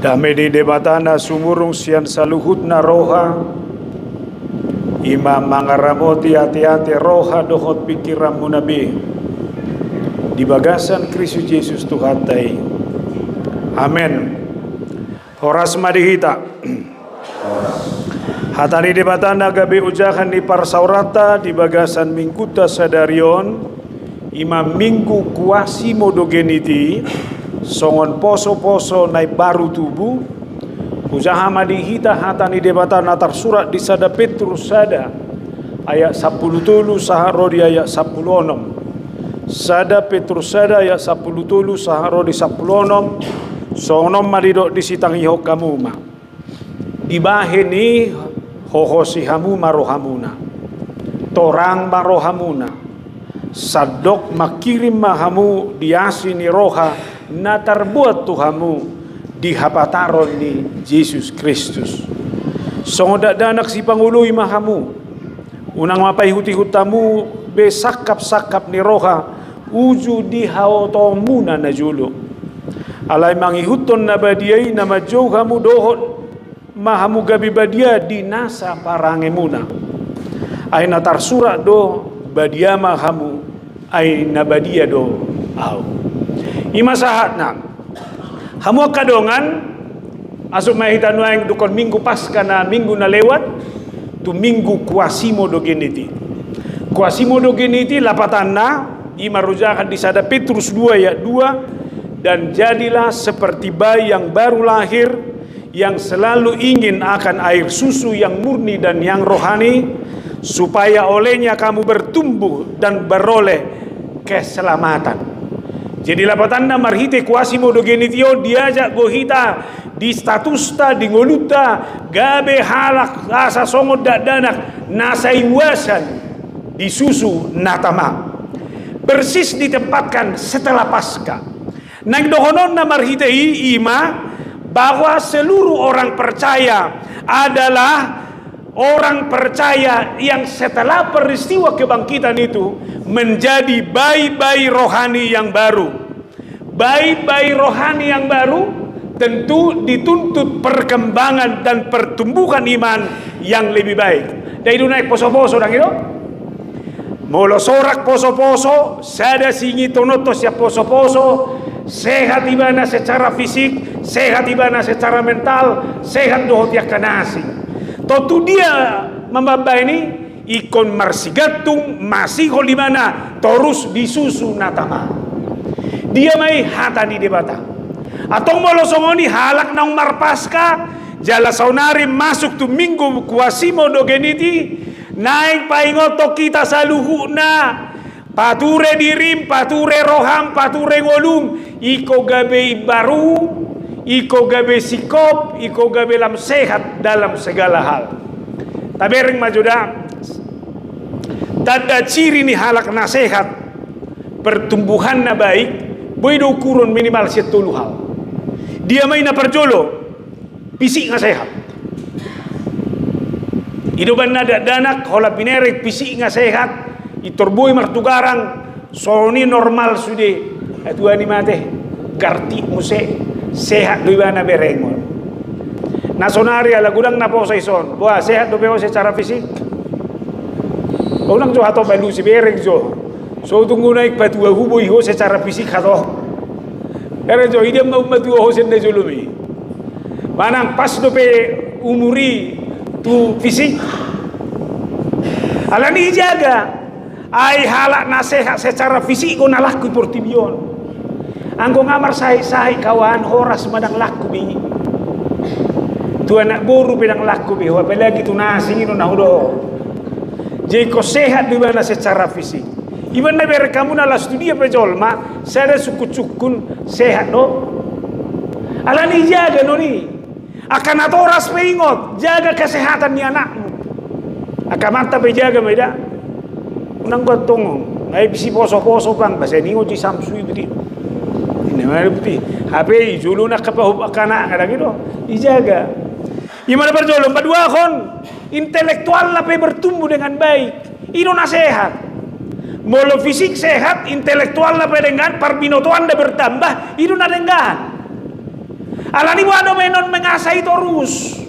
Dame di debatana sumurung sian saluhutna roha. Ima mangaramoti hati-hati roha dohot pikiranmu nabi. Di bagasan Kristus Yesus Tuhan tai. Amin. Horas madihita. Hatani debatana gabe ujahan di parsaurata di bagasan mingkuta sadarion. Ima minggu kuasi modogeniti. Songon poso-poso naik baru tubuh usaha madihita hatani debatan atar surat di sada Petrus sada ayat 10 tulu saharo di ayat 10 sada Petrus sada ayat 10 tulu saharo di 10 sonom madidok di sitangi hokamuma dibaheni hohosi hamu marohamuna torang marohamuna sadok makirim mahamu diasini roha na terbuat Tuhamu di hapataron ni Yesus Kristus. Songodak danak si pangului mahamu unang mapai huti-hutamu be sakap-sakap ni roha uju di haotomuna na julu alai mangihuton na badiai na majauh hamu dohot mahamu gabi badia di nasa parangemuna ay natar surat do badia mahamu ay nabadia do au ima sahatna hamu kadongan asuk mahitan waeng dukon minggu pasca na minggu na lewat tu minggu kuasimo dogeniti lapatanna ima rujakan di sada Petrus 2 ayat 2 dan jadilah seperti bayi yang baru lahir yang selalu ingin akan air susu yang murni dan yang rohani supaya olehnya kamu bertumbuh dan beroleh keselamatan. Jadi lapatanda marhite kuasi modogenitio diajak gohita di statusta di ngoluta gabe halak asa songod danak nasaiwasan di susu natama persis ditempatkan setelah Paskah. Nang dohonon na marhite ima bahwa seluruh orang percaya adalah orang percaya yang setelah peristiwa kebangkitan itu menjadi bayi-bayi rohani yang baru. Bayi-bayi rohani yang baru tentu dituntut perkembangan dan pertumbuhan iman yang lebih baik. Dari itu naik poso-poso dan itu molo sorak poso-poso sada singi tonotos ya poso-poso sehat ibana secara fisik, sehat ibana secara mental, sehat dohot ya kanasi. Totu dia membaba ini ikon marsigatung masih holimana torus disusu natama dia mai hatani debata atau molosongoni halak nang marpaska jala saunari masuk tu minggu kuasimo dogeniti naik paingoto kita saluhuna pature dirim pature roham pature ngolung iko gabe baru iko gabe sikop iko gabe lam sehat dalam segala hal tabereng majuda tanda ciri ni halak na sehat pertumbuhan na baik boy do kurun minimal 10 hal dia may na perjolo pisik nga sehat iduban na danak hola pinerek pisik nga sehat itorboy martugarang soni normal sude atua ni mate garti muse sehat do ibana berengol nasonari ala gudang na po sa ison buah sehat do peo secara fisik ulang jo hato balu si bereng jo so tunggu naik patua hubo iho secara fisik hato ere jo idem na umatua ho sende jo lumi manang pas dope umuri tu fisik alani jaga ai halak na sehat secara fisik ko nalaku portibion anggo ngamar sai kawan horas madang laku bi tu anak boru pedang laku bi apalagi tu nasi ino na hudo jiko sehat di mana secara fisik. Iban na ber kamu nala studia pejolma, sada sukut-sukun sehat no. Alani jaga no ni. Akan atoras peingot, jaga kesehatan ni anakmu. Akan mata pejaga meda. Unang gotong, ngai bisi poso-poso bang, basa ni uji samsui beti. Ini mana beti. HP julu nak kapahub akana kadang itu dijaga. Gimana berjolom berdua kon intelektual lape bertumbuh dengan baik. Itu nasihat. Molo fisik sehat, intelektual lape dengan parbinoto anda bertambah. Itu nadengan. Alani wado menon mengasai terus.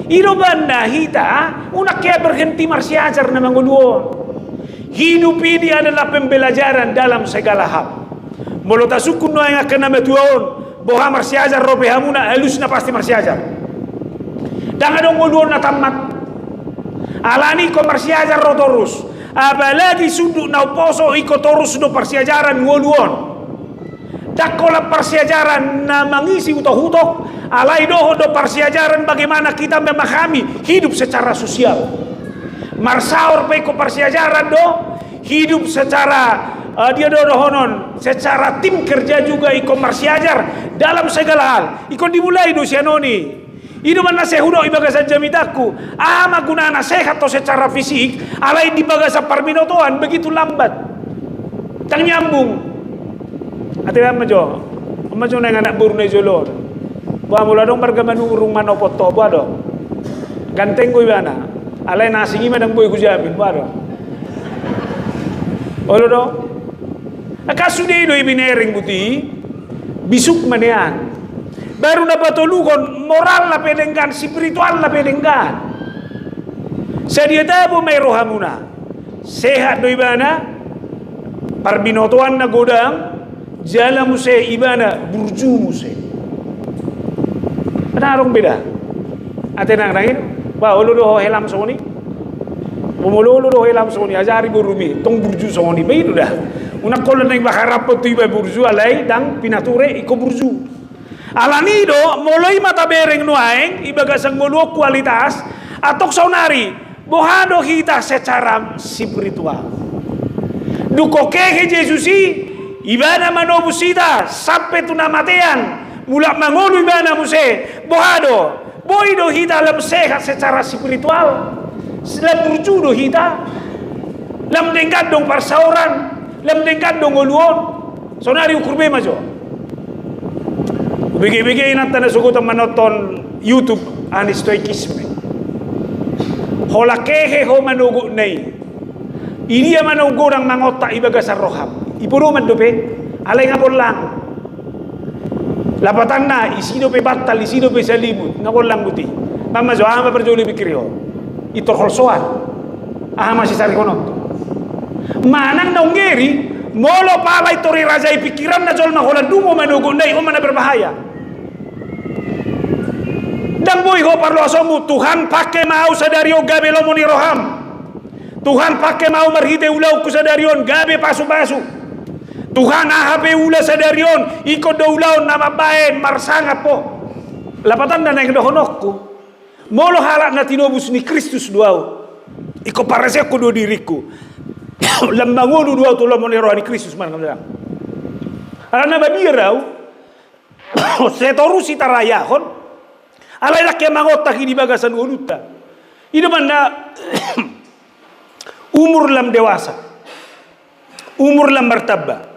Ilo banda hita unak kaya berhenti marsiajar na manguluon. Hidup ini adalah pembelajaran dalam segala hal. Molo tasukun no yang akan nama tuaon boha marsiajar robe hamuna halus na pasti marsiajar. Dangan dong nguluon na tamat. Alani ko marsiajar ro terus. Apalagi suduk na poso iko terus do persiajaran nguluon. Dakola persiajaran na mangisi utok-utok, alai doho do persiajaran bagaimana kita memahami hidup secara sosial. Marsaur peko persiajaran do hidup secara dia do honon secara tim kerja juga iko marsiajar dalam segala hal. Iko dimulai do sianoni. Ido mana sehudo ibagasan jamitaku. Ama gunana sehat to secara fisik, alai di bagasa parminotoan begitu lambat. Tang nyambung. Ate majo na anak buru na jolor. Ba mula dong marga manurung manopot to ba do. Ganteng ko ibana. Alay nasingi madang boy ko jamin ba do. Olo do. Akasude do ibinering buti bisuk manean. Baru na patulukon moral na pedenggan, spiritual na pedenggan. Sedia tabo may rohamuna. Sehat do ibana. Parbinotoan na godang jala muse ibana burju muse. Ada arong beda. Ate nang nangin, ba olo do helam soni. Pumulo do helam soni ajari burumi tong burju soni be dah. Una kola nang baharap tu iba burju alai dang pinature iko burju. Alani do moloi mata bereng nuaeng ibaga sang mulu kualitas atok saunari bohado kita secara spiritual. Duko kehe Jesusi ibana manobusita sampai tunamatean mulak mangolu ibana muse bohado boido hita lam sehat secara spiritual lam burjudo hita lam dengkat dong parsauran lam dengkat dong ngoluon sonari ukur be majo bege-bege inat na sugutan manoton YouTube ani stoikisme hola kehe ho manugo nei ini manugo ng mangota ibaga sa roham ipuruman dope alay nga lang lapatan na isido pe batal isido pe salimut nga lang buti mamazo ama perjoli bikriyo itorholsoan ama si sarikono manang naunggeri molo pala itori raja pikiran na jol maholan dungo manugo nay o mana berbahaya dan boy ho parlo asomu Tuhan pakai mau sadario gabe lomoni roham Tuhan pakai mau marhite ulau kusadarion gabe pasu-pasu Tuhan ahape ula sadarion iko daulaon nama baen marsanga po lapatan na nang dohonokku molo halak na tinobus ni Kristus duau iko paraseko do diriku lambangulu duau tu lamoni rohani Kristus man kamdang ana babirau setorusi tarayahon alay laki mangotak ini bagasan uluta ini mana umur lam dewasa umur lam martabah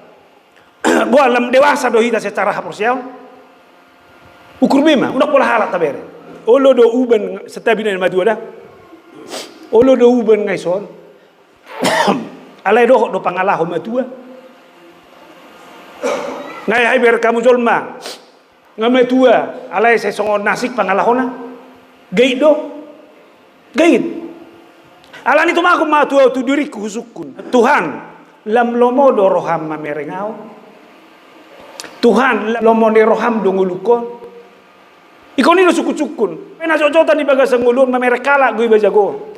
buah lam dewasa do hita secara haporsial ukur bema udah pola halat tabere olo do uban setabina madua dah olo do uban ngaison alay do pangalaho madua ngai hai ber kamu jolma ngametua alay sesongon nasik pangalahona gait do gait alani tu maku matua tu diriku husukun Tuhan lam lomo do roham mamerengau Tuhan lomo de roham do ngulukon ikon ini sukun-sukun pena jojotan di bagasang ngulun mamerekala gue bajago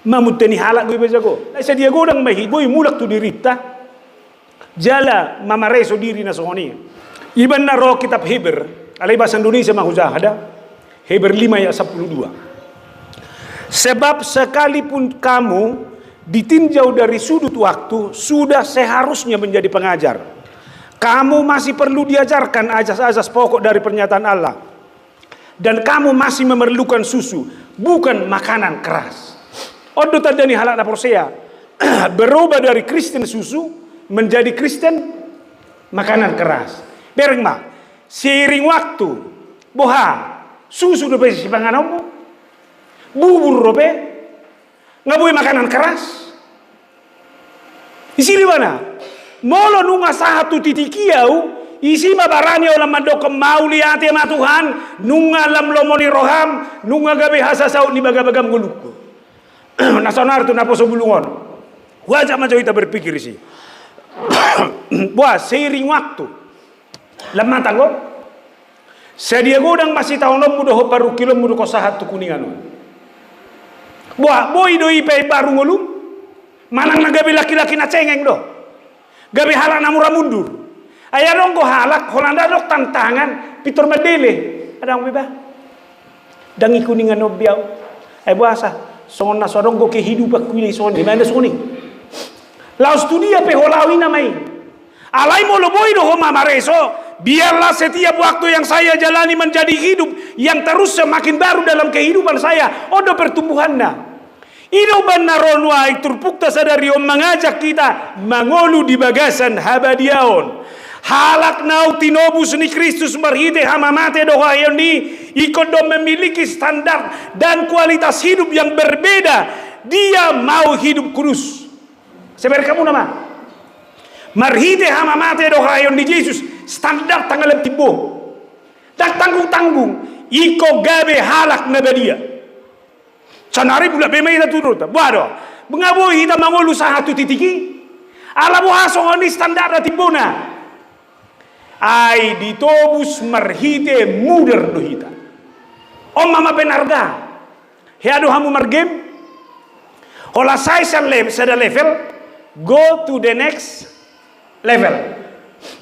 mamuteni halak gue bajago ay sa dia godang mahiboy mulak tu dirita jala mamareso diri na songoni iban na roh kitab Heber alay bahasa Indonesia mahujahada Heber 5 ayat 12 sebab sekalipun kamu ditinjau dari sudut waktu sudah seharusnya menjadi pengajar kamu masih perlu diajarkan azas-azas pokok dari pernyataan Allah dan kamu masih memerlukan susu bukan makanan keras odo tadani halak na porsea berubah dari Kristen susu menjadi Kristen makanan keras bereng ma seiring waktu boha susu do pe sipanganomu bubur robe ngaboy makanan keras isili mana molo nunga satu titikiau isi mabarani olam mando kemau liati ma Tuhan nunga lam lomoni roham nunga gabe hasa saut ni bagam guluku. Nasonar tu napo sobulungon. Wajah macam kita berpikir sih. Wah, seiring waktu lama tanggo sedia godang masih tahun lom mudah baru kilo mudah kosahat tu kuningan. Wah, boy doi pe baru ngolum manang na gabe laki-laki na cengeng do gabe halak na murah mundur ayah dong go halak Holanda dok tantangan pitor medele ada ang beba dangi kuningan obiaw ay buasa songon na sodong go kehidupan kuini songon di mana soni laos studia pe holawi namai alai mo loboy do homa mareso biarlah setiap waktu yang saya jalani menjadi hidup yang terus semakin baru dalam kehidupan saya odo pertumbuhanna. Ino benaron wa turpukta sadari om mengajak kita mangolu di bagasan habadiaon. Halak nau tinobus ni Kristus marhite hamamate dohayon ni ikut do memiliki standar dan kualitas hidup yang berbeda. Dia mau hidup kudus. Seber kamu nama. Marhite hamamate dohayon ni Yesus standar tanggal tibo. Tak tanggung-tanggung iko gabe halak nabadia. Sanari pula bemai dah turut. Buado, mengabo kita mangolu satu titiki. Alamu hasong ni standar dah tibona. Ai ditobus marhite muder do hita. Om mama benarga. Heado hamu margem. Hola sai sada level. Go to the next level.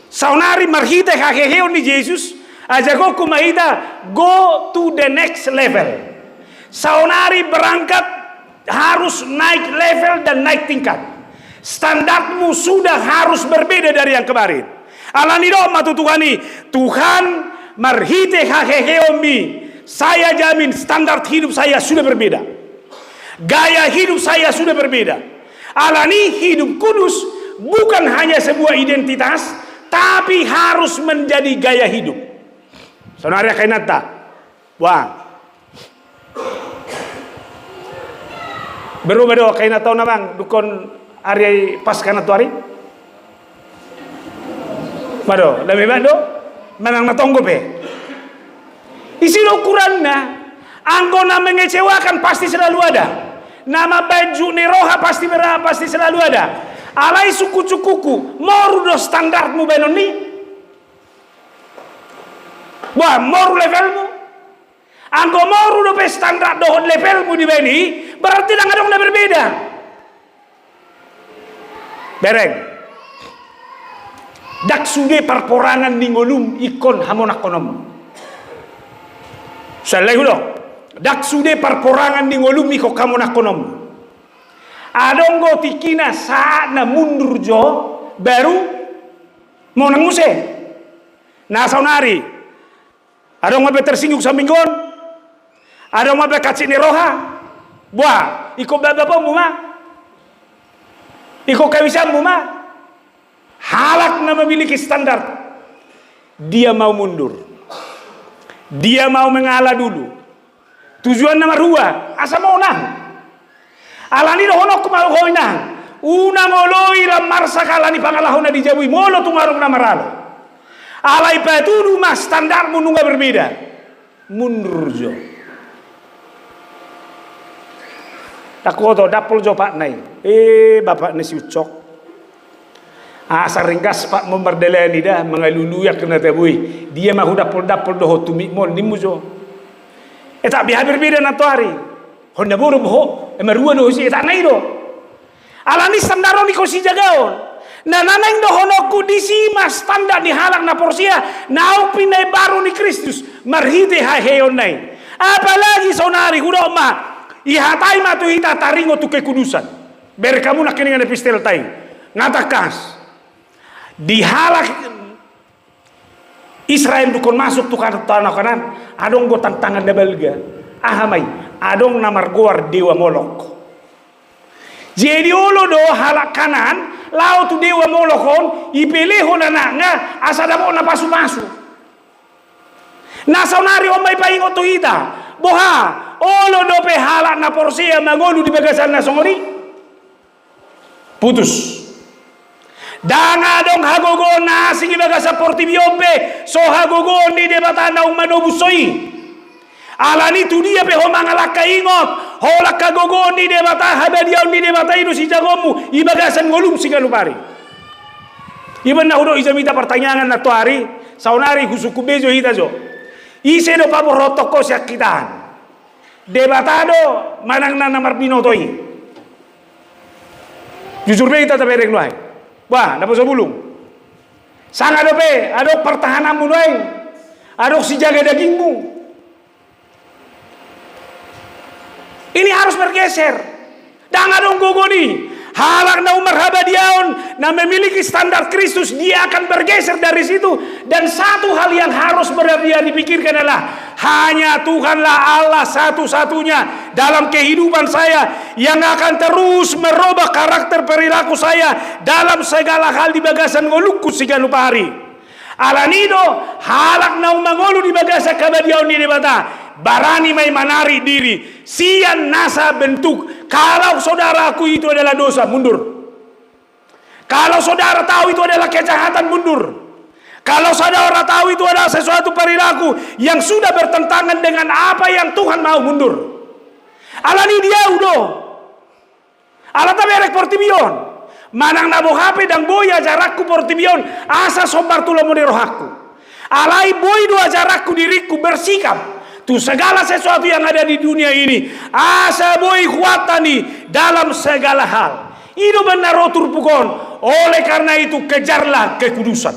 Saunari marhite hakeheo ni Jesus. Ajago kumahita go to the next level. Saunari berangkat harus naik level dan naik tingkat. Standarmu sudah harus berbeda dari yang kemarin. Alani do matutuhani Tuhan marhite haheheomi. Saya jamin standar hidup saya sudah berbeda. Gaya hidup saya sudah berbeda. Alani hidup kudus bukan hanya sebuah identitas, tapi harus menjadi gaya hidup. Saudara kainata. Wah. Berubah do kaina tau namang dukon ari pas kana tuari. Mado, lebih bado manang natonggo pe. Isi ukuranna anggona mengecewakan pasti selalu ada. Nama baju niroha pasti selalu ada. Alai suku-sukuku moru do standarmu benoni. Wah, moru levelmu. Anggo moru do pe standar do levelmu di beni, berarti nang adong na berbeda. Bereng. Dak sude parporangan ningolum ikon hamonak konom. Salai hulo. Dak sude parporangan ningolum iko hamonak konom. Adong go tikina saat na mundur jo baru mau nang muse. Na saunari. Adong mabe tersinggung saminggon. Ada mau bekacik ni roha, buah, iko bapa muma, iko kawisan muma, halak na memiliki standar, dia mau mundur, dia mau mengalah dulu, tujuan nama rua, asa mau nang, alani dohonok mau kau nang, una moloi ram marsa kalani pangalahuna dijabui, molo tungarung nama ralo, alai patu rumah standar mununga berbeda, mundur jo. Aku to dapol jo pak nai. Bapak nasi ucok. Asar ringkas pak memperdelani dah mengalulu ya kena tabui. Dia mahu dapol doh tumi mol nimu jo. Tak biar berbeda nato hari. Honda buru boh. Emerua doh si tak nai do. Alani standaro ni kosi jagaon. Na naneng do honoku disi mas standar di halak na porsia. Nau pinai baru ni Kristus. Marhite haheon nai. Apalagi sonari hudo ma. Ihatai matu hita taringo tu kekudusan. Ber kamu nak keningan epistel tai. Ngatakas di halak Israel dukon masuk tu tanah kanan. Adong go tantangan dabelga. Ahamai. Adong namar goar dewa Molok. Jadi olo do halak kanan. Lau tu dewa Molokon. Ipeleho nananga. Asadamo na pasu-pasu. Nasaunari omay paingo tu hita. Boha. Olo dope halak na porsia mangolu di bagasan na songori putus. Danga dong hagogo nasi ibaga sa portibiyompe so hagogo ni debata na umanobusoi. Alani tu dia pe ho mangalaka ingot holak kagogo ni debata habadiau ni debata inu si jagomu ibagasan ngolum si kalupari. Iban na hudo izamita pertanyaan na tuari saunari husuku bejo hita jo. Ise do paborotoko siak kitaan. Debatado manang na namar binotoi. Jujur be kita tabereng loai. Wah, dapat sebulung. Sang ado pe, ado pertahananmu loai. Ado si jaga dagingmu. Ini harus bergeser. Jangan dong gogoni. Halak na Umar Habadiaun na memiliki standar Kristus, dia akan bergeser dari situ. Dan satu hal yang harus benar-benar dipikirkan adalah hanya Tuhanlah Allah satu-satunya dalam kehidupan saya yang akan terus merubah karakter perilaku saya dalam segala hal di bagasan ngolukku segala hari. Alanido halak na umangolu di bagasa kabadiaun ni debata. Barani mai manari diri, sian nasa bentuk. Kalau saudaraku itu adalah dosa, mundur. Kalau saudara tahu itu adalah kejahatan, mundur. Kalau saudara tahu itu adalah sesuatu perilaku yang sudah bertentangan dengan apa yang Tuhan mau, mundur. Alani dia udah. Ala taberek portibion. Manang nabo HP dan boya jarakku portibion asa sobar tulo rohaku. Alai boy dua jarakku diriku bersikap. Tu segala sesuatu yang ada di dunia ini asa boy kuatani dalam segala hal. Itu benar rotur pukon. Oleh karena itu kejarlah kekudusan.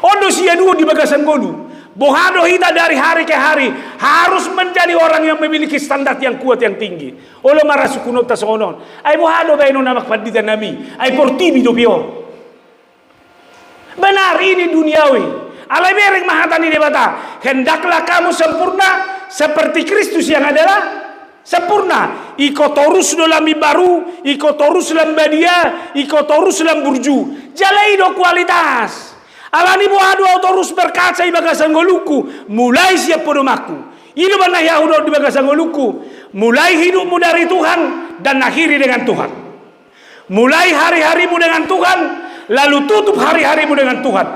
Ondo sia dua di bagasan golu. Bohado hita dari hari ke hari harus menjadi orang yang memiliki standar yang kuat yang tinggi. Olo marasukunot ta sonon. Ay bohado ba ino namak panditan nami. Ay portibi do pio. Benar ini duniawi. Alai bereng mahatani debata. Hendaklah kamu sempurna seperti Kristus yang adalah sempurna. Iko torus dalam baru, iko torus dalam badia, iko torus dalam burju. Jalai do kualitas. Alani bohado torus berkaca ibagasan goluku. Mulai siap podomaku. Ini mana Yahudo di bagasan goluku. Mulai hidupmu dari Tuhan dan akhiri dengan Tuhan. Mulai hari-harimu dengan Tuhan, lalu tutup hari-harimu dengan Tuhan.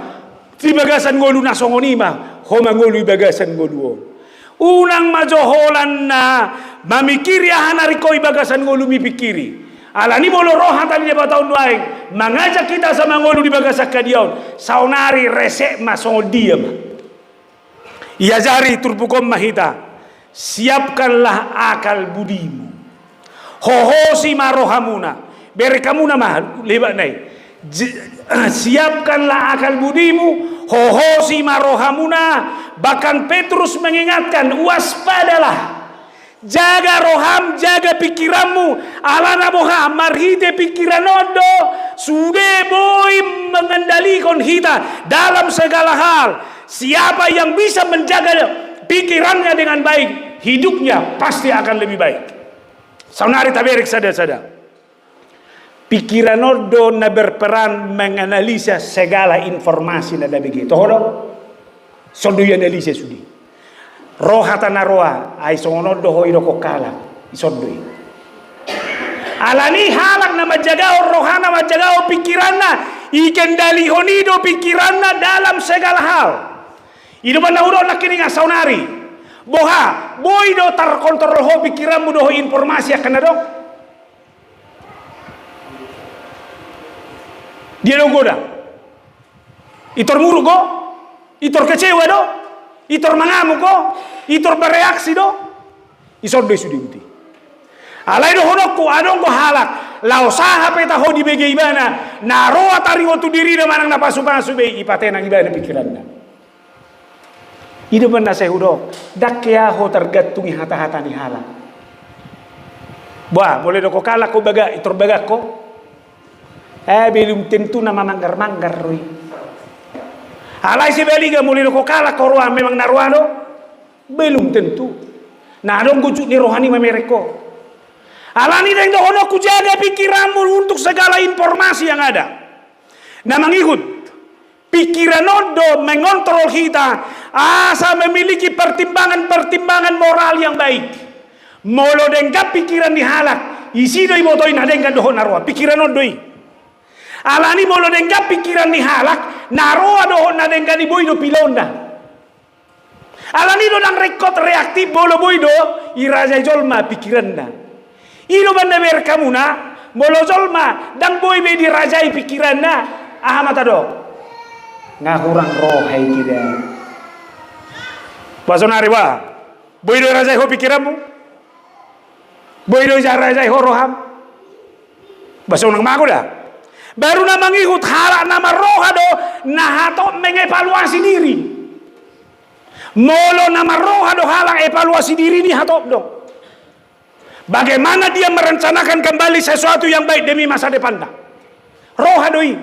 Di bagasan golu nasongonima, homa golu bagasan golu. Unang majoholan na mamikiri ahanari ko bagasan golu mipikiri. Alani bolo roha tadi dia tahun lain mengajak kita sama ngolu di bagasak kadiaun. Saunari resek masongo diam. Ia jari turpukom mahita. Siapkanlah akal budimu. Hohosi marohamuna. Berekamuna mah lebat nai. Siapkanlah akal budimu, hohosi marohamuna. Bahkan Petrus mengingatkan, waspadalah, jaga roham, jaga pikiranmu. Alana boha marhite pikiran odo sude boy mengendalikan kita dalam segala hal. Siapa yang bisa menjaga pikirannya dengan baik, hidupnya pasti akan lebih baik. Saunari taberik sada-sada. Pikiran odo na berperan menganalisa segala informasi na begitu. Tohoro, sondo analisa sudi. Roha tanaroa, ay songonodo ho iroko kala, isondoi. Alani halak na majagao rohana majagao pikiranna, ikendali honido pikiranna dalam segala hal. Ido mana udo nakininga saunari. Boha, boy do tar kontrol ho pikiranmu do informasi akan dong. Dia dong goda. Itor muruk go, itor kecewa do, itor mangamuk go, itor bereaksi do. Isod do sudi uti. Alai do honokku adong go halak. Lau saha peta ho di bege ibana. Naroa taringo tu diri na manang napasu-pasu be ipatenang ibana pikiranna. Hidup na saya udo. Dakya ho tergantungi hata-hata ni halak. Wah, boleh do ko kalak ko baga, itor baga ko. Belum tentu nama manggar-manggar rui. Alai si beliga mulai ko kala korwa memang narwano belum tentu. Nah dong gujuk ni rohani memereko. Alani deng do ono ku jaga pikiranmu untuk segala informasi yang ada. Nah mengikut pikiran odo mengontrol kita asa memiliki pertimbangan-pertimbangan moral yang baik. Molo dengka pikiran dihalak isi doi botoin adengka do narwa pikiran odoi. Alani molo dengga pikiran ni halak, naroa doho na dengga di boy do pilonda. Alani do nang rekod reaktif bolo boy do iraja jolma pikiran na. Ilo banda ber kamuna molo jolma dan boy be dirajai pikiran na. Ah mata do. Ngahurang rohai kita. Basonari wa. Boy do rajai ho pikiranmu. Boy do rajai ho roham. Basonang mago dah. Baru na mangikut halak nama roha do nahato mengevaluasi diri. Molo nama roha do halak evaluasi diri ni hatop dong. Bagaimana dia merencanakan kembali sesuatu yang baik demi masa depan dah. Roha doi.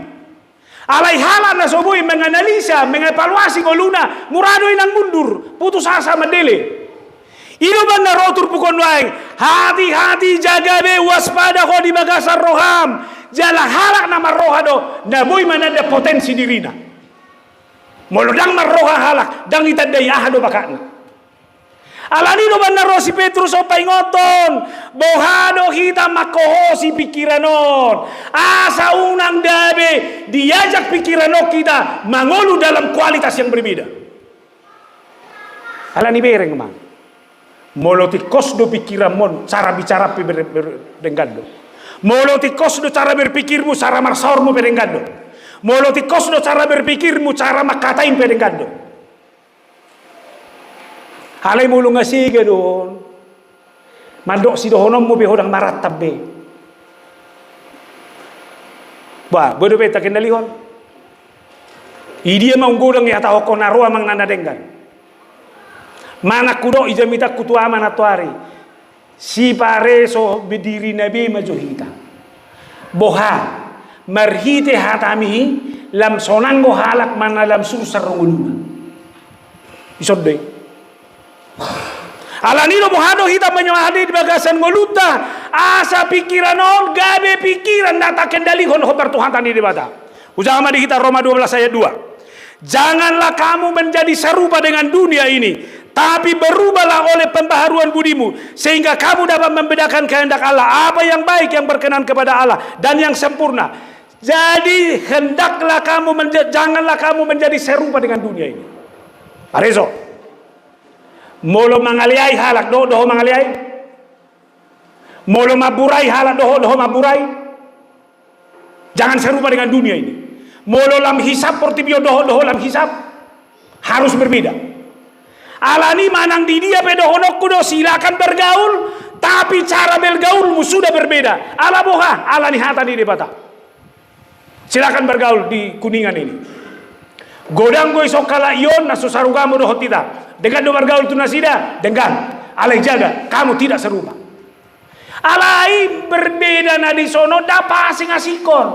Alai halak na soboi menganalisa, mengevaluasi goluna, muradoi nang mundur, putus asa mendele. Ilo banda rotur pukon wae. Hati-hati jaga be waspada ko di bagasar roham. Jala halak nama roha do naboy manada potensi dirina. Molodang marroha halak dang itadai ahado bakana. Alani do banda rosi Petrus o paingoton bohado kita makohosi pikiranon. Asa unang dabe diajak pikiranok kita mangolu dalam kualitas yang berbeda. Alani bereng mang. Moloti kos do pikiramon cara bicara denggan do. Moloti kos do cara berpikirmu, cara marsaurmu pedengando. Moloti kos do cara berpikirmu, cara makatain pedengando. Halai mulu ngasiga don. Mandok si dohonommu be hodang maratab be. Ba, bodo be tak kendalihon. Idia mau godang ya tahu konaroa mang nanda denggan. Mana kudo ijamita kutua mana tuari. Si pareso berdiri nabi majuhita boha marhite hatami lam sonanggo halak mana lam susar runguluna isodde alanino bohado hita menyawadi di bagasan ngoluta asa pikiran on gabe pikiran data kendali hon hobar Tuhan tani debata ujama di kita Roma 12 ayat 2 janganlah kamu menjadi serupa dengan dunia ini tapi berubahlah oleh pembaharuan budimu sehingga kamu dapat membedakan kehendak Allah apa yang baik yang berkenan kepada Allah dan yang sempurna. Jadi hendaklah janganlah kamu menjadi serupa dengan dunia ini. Arezo. Molo mangaliai halak doho mangaliai. Molo maburai halak doho maburai. Jangan serupa dengan dunia ini. Molo lam hisab portibio doho lam hisab harus berbeda. Alani manang di dia pedohonok kudo silakan bergaul tapi cara bergaulmu sudah berbeda. Ala boha alani hata di debata. Silakan bergaul di Kuningan ini. Godang gue sokala ion naso sarugamu doh tita. Dengan do bergaul tu nasida dengan alai jaga kamu tidak serupa. Alai berbeda na di sono dapa asing asikon.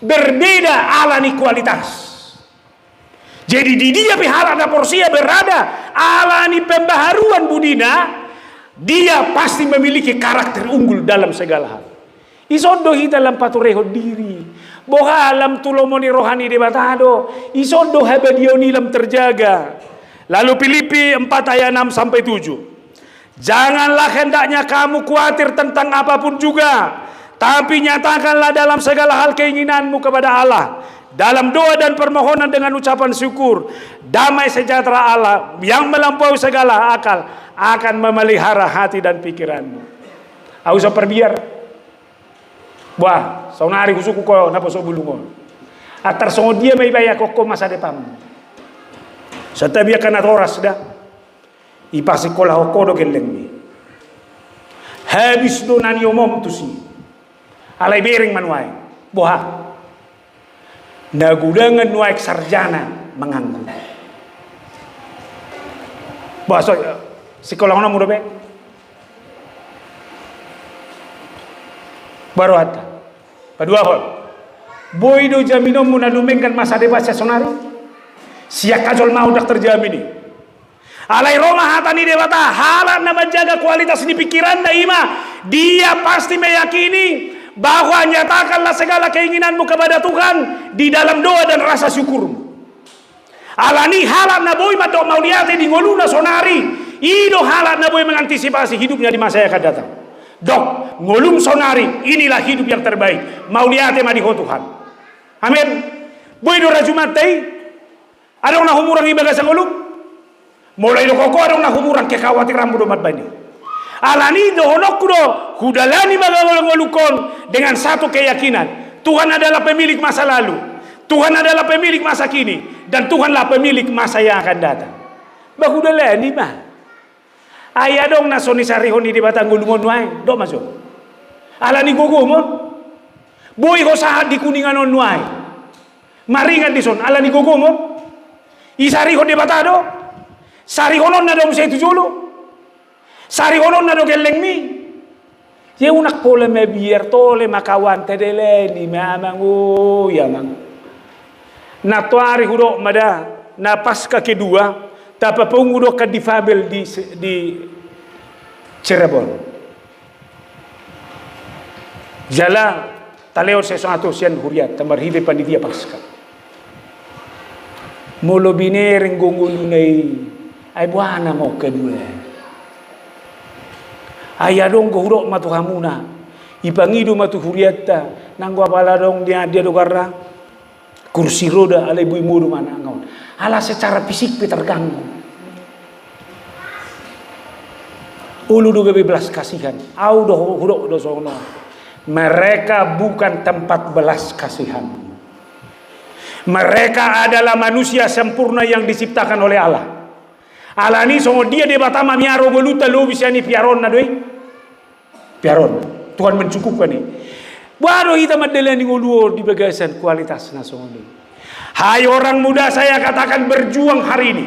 Berbeda alani kualitas. Jadi di dia pihak ada porsia berada alani pembaharuan budina dia pasti memiliki karakter unggul dalam segala hal. Isondo hita dalam patureho diri boha alam tulomoni rohani debatado isondo habadioni lam terjaga. Lalu Filipi 4 ayat 6 sampai 7. Janganlah hendaknya kamu khawatir tentang apapun juga, tapi nyatakanlah dalam segala hal keinginanmu kepada Allah dalam doa dan permohonan dengan ucapan syukur. Damai sejahtera Allah yang melampaui segala akal akan memelihara hati dan pikiranmu. Ausa perbiar. Wah, saunari kusuku ko napa so bulungon. Atar songo dia may baya ko masa depan. Setabi akan atoras dah. Ipasikola ko do gelengni. Habis do nani omom tusi. Alai bering manuai. Boha. Nagudangan waik sarjana menganggur. Bahasa sekolah mana muda be? Baru ada. Kedua hal. Boy do jaminom munadumengkan masa depan sonari. Siak kajol mau dak terjamini. Alai Roma hatani dewata halal na menjaga kualitas di pikiran na ima. Dia pasti meyakini bahwa nyatakanlah segala keinginanmu kepada Tuhan di dalam doa dan rasa syukurmu. Alani halak na boy matok mauliate di ngoluna sonari. Ido halak na boy mengantisipasi hidupnya di masa yang akan datang. Dok, ngolum sonari inilah hidup yang terbaik. Mauliate madiho Tuhan. Amin. Boy do rajumatay. Adong na humurang ibaga sa ngulong. Mulai do koko adong na humurang kekhawatiran mo do matbani. Alani do honok do hudalani magawalukon dengan satu keyakinan. Tuhan adalah pemilik masa lalu. Tuhan adalah pemilik masa kini. Dan Tuhanlah pemilik masa yang akan datang. Bahudalani mah. Ayah dong nasoni sarihoni di batang gulungon nuai. Do masuk. Alani gogomon. Boy ko sahat di kuningan on nuai. Maringan di son. Alani gogomon. Isariho di batado. Sarihonon na dong sa itujolo. Sarihonon na dong geleng mi. Ye unak pole me biar tole makawan tedele ni mamangu yamang. Na tuari hudok mada na pasca kedua tapa pengudok ka difabel di Cirebon. Jala taleo sesuatu sian huriat tamar hidup panitia pasca. Molo binereng gongolunay ay buana mo kedua. Ayah dong gohurok matu hamuna, ipangidu matu huriata, nanggo apala dong dia dogarra kursi roda ala ibu ibu mana ngaun. Ala secara fisik terganggu. Ulu do belas kasihan, au do hurok do sono. Mereka bukan tempat belas kasihan. Mereka adalah manusia sempurna yang diciptakan oleh Allah. Allah ni songo dia de batama miaro goluta lo bisa ni piaron na doi. Piaron. Tuhan mencukupkan ni. Baru kita madela ni goluo di bagasan kualitas na songo doi. Hai orang muda, saya katakan berjuang hari ini.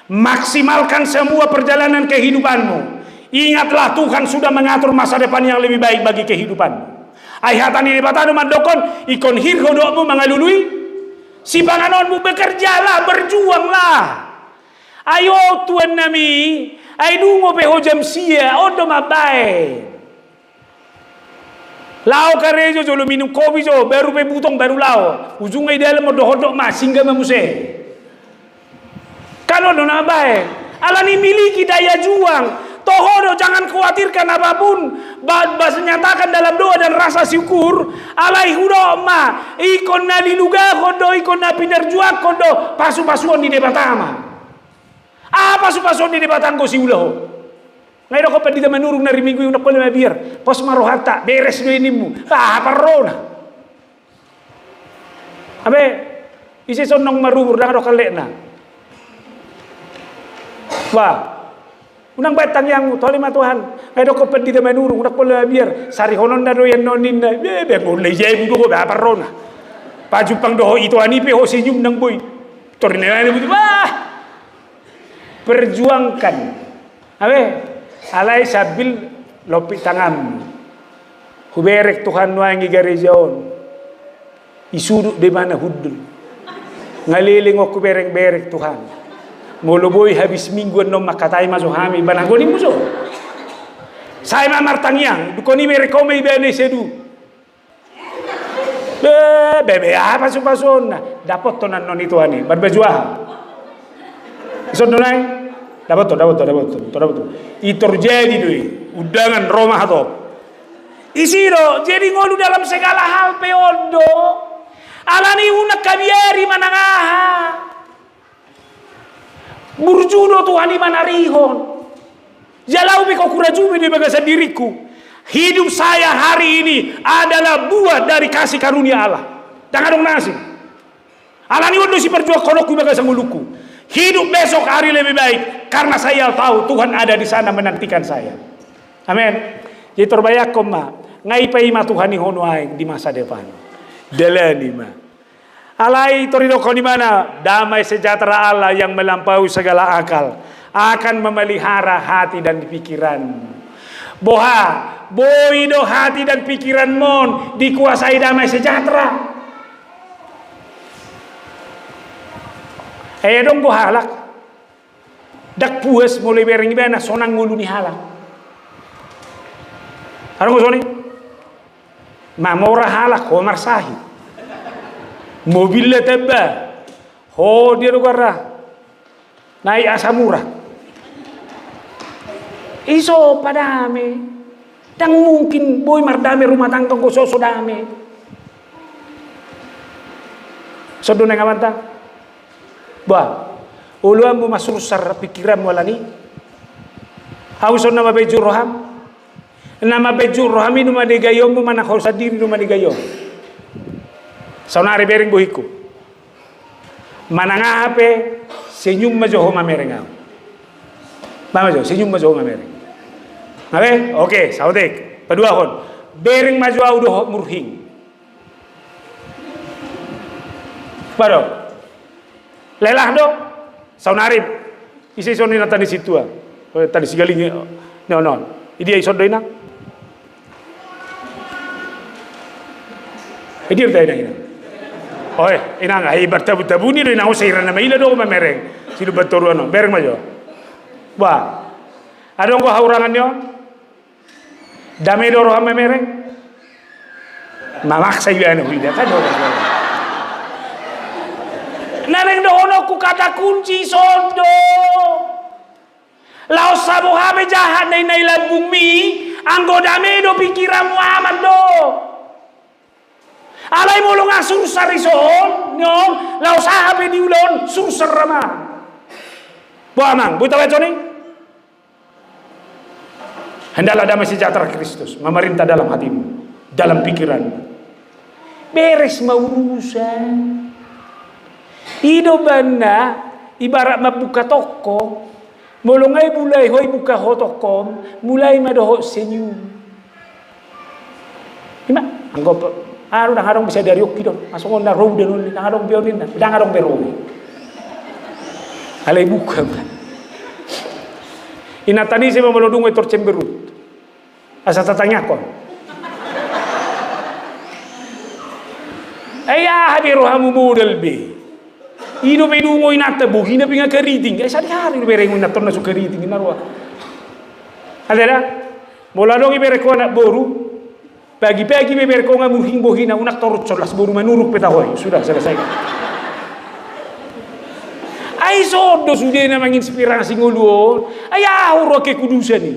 Maksimalkan semua perjalanan kehidupanmu. Ingatlah Tuhan sudah mengatur masa depan yang lebih baik bagi kehidupanmu. Ayatan ini batano mandokon ikon hirho doamu mengalului. Si panganonmu bekerjalah, berjuanglah. Ayo tuan nami, ay dungo peho jam sia, odo mabay. Lao karejo jolo minum kopi jo, baru pe butong baru lao. Ujungnya dalam mo dohodok mas, singga mamuse. Kalau do nabay, alani miliki daya juang. Tohodo jangan khawatirkan apapun. Bas nyatakan dalam doa dan rasa syukur. Alai hudo ma, ikon na liluga kodo, ikon na pinerjuak kodo, pasu-pasuan di debatama. Apa supason di debatang ko si ulaho. Ngayon ko pwede naman urong na riminggo yung nakuha na bier. Pos marohata, beres do inimu. Parona. Abe, isison nang marubur na kale na. Wah, unang batang yang toli matuhan. Ngayon ko pwede naman urong nakuha na bier. Sarihonon na do yan nonin na. Bebe, ngulay jay mo ko, parona. Pajupang doho ito anipe ho sinyum ng boy. Torin na butuh. Perjuangkan. Abe, alai sabil lopi tangan. Huberek Tuhan nuangi garejaon. Isuduk di mana hudul. Ngaliling aku berek Tuhan. Muluboy habis mingguan no makatai masuk hami banagoni muso. Saya mamartang yang dukoni merekome ibane sedu. Bebe apa supason na dapat tonan non itu ani berbejuah. Isodonai dapat tuh. Itu terjadi doi. Undangan Roma atau isiro jadi ngolu dalam segala hal peondo. Alani unak kabiari manangaha. Burjudo Tuhan di mana rihon. Jalau beko kurajumi di bagasa diriku. Hidup saya hari ini adalah buah dari kasih karunia Allah. Jangan dong nasi. Alani undo si perjuang kolokku bagasa nguluku. Hidup besok hari lebih baik karena saya tahu Tuhan ada di sana menantikan saya. Amin. Jadi terbayak koma ngai pai ma Tuhan ni hono aing di masa depan. Dalani ma. Alai torido ko di mana damai sejahtera Allah yang melampaui segala akal akan memelihara hati dan pikiran. Boha, boido hati dan pikiran mon dikuasai damai sejahtera. Dong go halak. Dak puas mulai bereng ibana sonang ngulu ni halak. Ano ko soni? Mamora halak ho marsahi. Mobil le tebba. Ho dia dogarra. Nai asamura. Iso padame. Dang mungkin boy mardame rumah tangga ko so dame. Sodo neng amanta. Bah, uluan mu masuk sar pikiran mu alani. Hauson nama bejur roham. Nama bejur roham ini nama digayom mu mana kau sadiri nama digayom. Saunari bering buhiku. Mana ngape senyum majoho mamerengau. Mama jo senyum majoho mamereng. Ngabe? Oke, saudek. Kedua kon. Bering maju udah murhing. Baru. Lelah do, saunarip. Isi soni nata di situ ah. Tadi sigaling non. Ini ison doina. Ini udah ina. Oh, ina ngai bertabu-tabu ni doina usairan nama ila do mamereng. Silu bertoru ano, bereng majo. Wah. Adong ko haurangan yo. Dame do roham mamereng. Mamaksa ila ano ida kan do. Nareng dohono ku kata kunci sondo. Lau sabu habe jahat nai nailan bumi, anggo dame do pikiran Muhammad do. Alai molong asur sarison, nyon, lau sahabe diulon sursar rama. Bu amang, bu tahu ni? Hendaklah damai sejahtera Kristus memerintah dalam hatimu, dalam pikiranmu. Beres mau urusan. Hidup benda ibarat membuka toko, mulai hoi buka toko, mulai madoh senyum. Ima, anggap harong bisa dari oki dong, masuk onda roh dan ulit, harong biorin, dan harong berowi. Alai buka. Inatani saya melodung etor cemberut, asal tatanya kon. Ayah hadir rohamu modal be. Ido pedungo inata buhina pinga keriting. Sadi hari bereng inata na su keriting narwa. Adela mola dong ibere ko na boru. Pagi-pagi ibere ko nga muhing buhina unak torot solas boru manuruk petahoy. Sudah selesai. Ai sodo sudah na manginspirasi nguluon. Ay ahuro ke kudusan ni.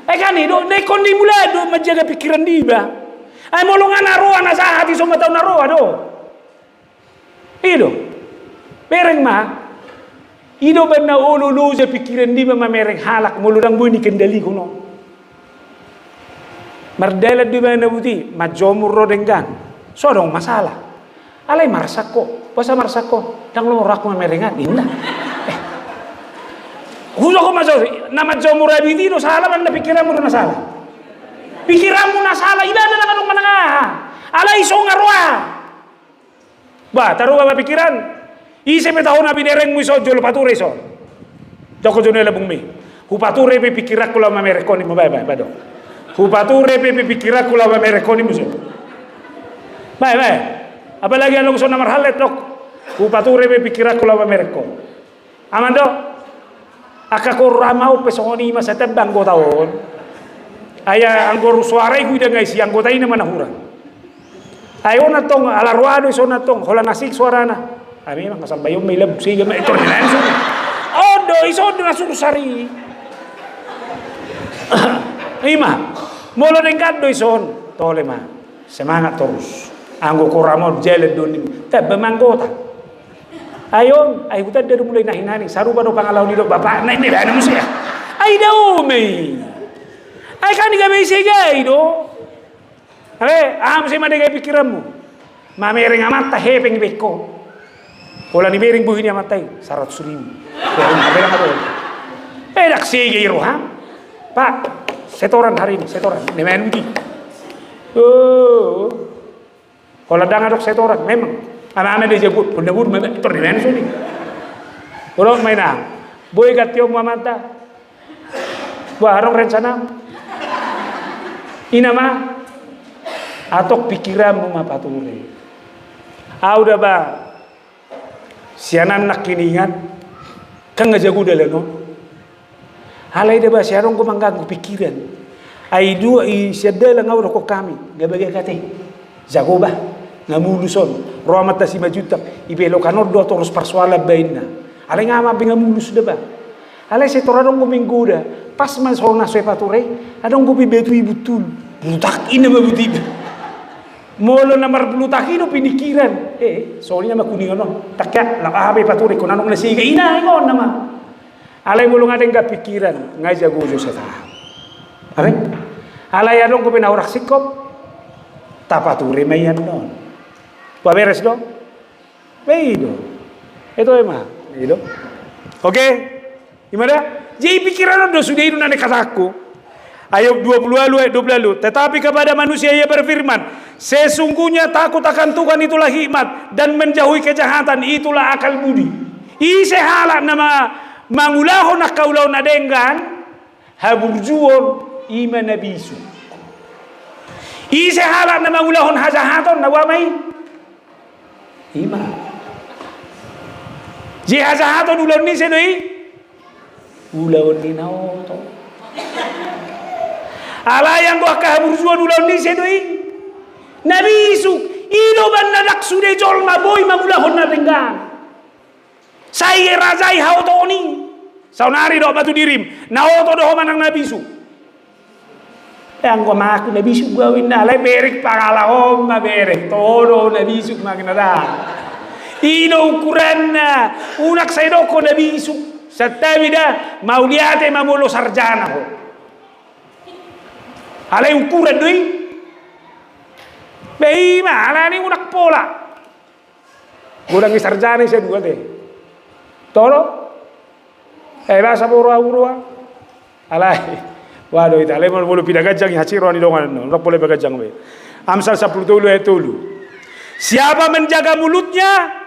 Ay kani do ne kondi mulado menjaga pikiran diba. Ay molongan naroa na sa hati so mataw naroa do. Ido. Mereng mah, ido benda ulu je pikiran di mama mereng halak muludang bunyi kendali kuno. Mardela di mana buti, majomur rodenggan, sodong masalah. Alai marsako, puasa marsako, dang lo rak merengan indah. Hulo ko maso, nama jomur abiti no salah mana pikiranmu na salah. Pikiranmu na salah, ida na kanong mananga. Alai so ngaroa. Ba, taruh apa pikiran? Ise petahon abi dereng mu iso jolo pature iso. Joko jone labung mi. Hu pature pe pikirak kula mamerekoni mo bye bado. Hu pature pe pikirak kula mamerekoni mo so. Bye. Apalagi anu so namar halet dok. Hu pature pe pikirak kula mamereko. Amando. Akako ramau pesoni masa tebang go taon. Aya anggor suarai ku ida guys yang go taina mana hurang. Ayo na tong alarwado iso na tong hola nasik suarana. Ami mah kasal bayom may lab sige ma ito nila so. Odo iso na sursari. Ima molo ning kaddo ison tole ma. Semangat terus. Anggo koramo jeled donin. Ta bemanggota. Ayon ay hutad dari mulai nahinani saru ba do pangalaw ni do bapak na ini ano mo siya. Ay daw may. Ay kani gamay sige do. Am si madagay pikiran mo. Mamereng amat ta hepeng beko. Wala ni bering buhin amat tay 100,000. Kaya nga dak sige roham. Pak, setoran hari ini, setoran. Nemen di. Oh. Kalau dang adok setoran memang. Ana-ana dia jebut, pundabut memang itu nemen suni. Orang mainan. Boy gatio mamata. Barong rencana. Inama atok pikiranmu mapatuleh. Udah ba sianan nak kiningan kan ngajago dalano. Halay da ba siarong ko mengganggu pikiran. Ay dua i siadala nga ko kami gabagay kate. Jago ba ngamuluson romat si majuta ibelo kanor do toros parsuala bainna. Alay nga mabingamulus da ba. Alay se toradong guminggoda pas man so na so pature adong gupi betu ibutul. Butak ina mabutib. Molo na marbulutakin o pinikiran. soalnya nama kuningan non. Takya lah abe paturi kunanong nasiga ina ingon nama. Alay mulung ada enggak pikiran ngai jago jo sa. Abe? Alay adong ko pinaurak sikop. Tapaturi mayan non. Paberes do? Beido. Itu emang, gitu. Oke? Gimana? Jadi pikiran do sudah itu nanti kataku. Ayub 20 lalu. Tetapi kepada manusia ia berfirman, sesungguhnya takut akan Tuhan itulah hikmat dan menjauhi kejahatan itulah akal budi. Ise halak nama mangulahon akaulau nadenggan haburjuon iman nabisu. Ise halak nama mangulahon hajahaton nawamai iman. Jihajahaton ulon ni sedoi ulon ni naoto. Ala yang gua kahaburjuan ulon ni sedoi nabi isuk ino ban nadak sude jol maboy magulahon na tenggan. Saya razai hauto oni. Saunari do batu dirim. Naoto do manang nabi isuk. Yang gua maku nabi isuk gua winna lai berik pagala hom berek todo nabi isuk magnada. Ino ukuranna unak saya doko nabi isuk satabida mauliate mamulo sarjana ho. Alay ukuran doi. Beima ala ni unak pola. Gudang sarjana saya dua deh. Toro. Bahasa burua-burua. Alay. Waduh itu alay mau pindah gajang haciro ni dongan no. Ndak boleh bagajang we. Amsal 10 ayat 10. Siapa menjaga mulutnya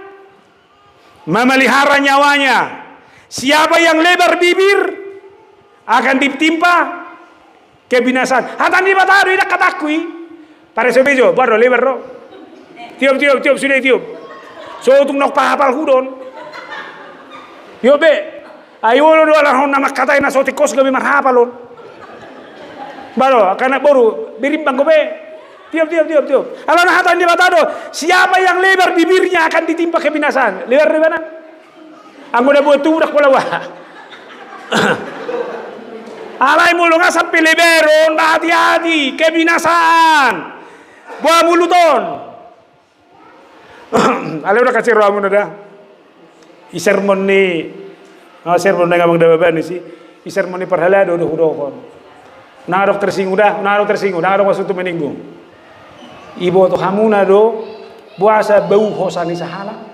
memelihara nyawanya. Siapa yang lebar bibir akan ditimpa kebinasaan. Hatan di mata ada katakui. Pare sebejo, baru lebar ro. Tiup sudah tiup. So tung nok pahapal hudon. Yo be, ayo lo lah nama kata ina so tikos gabe marhapalon. Baru karena baru birimbang go be. Tiup. Kalau nah hatan di mata do, siapa yang lebar bibirnya akan ditimpa kebinasaan. Lebar di mana? Anggo na buat turak wala wah. Alay mulu nga sampai leberon, hati-hati, kebinasaan. Buah muluton. Alay udah kasih roh amun ada. Isermon ni, sermon na ngamang dababan ni si. Isermon ni perhalado udah kon. Narok tersinggung, narok masuk tu meninggung. Ibu tu hamuna do, buasa bau hosani sahala.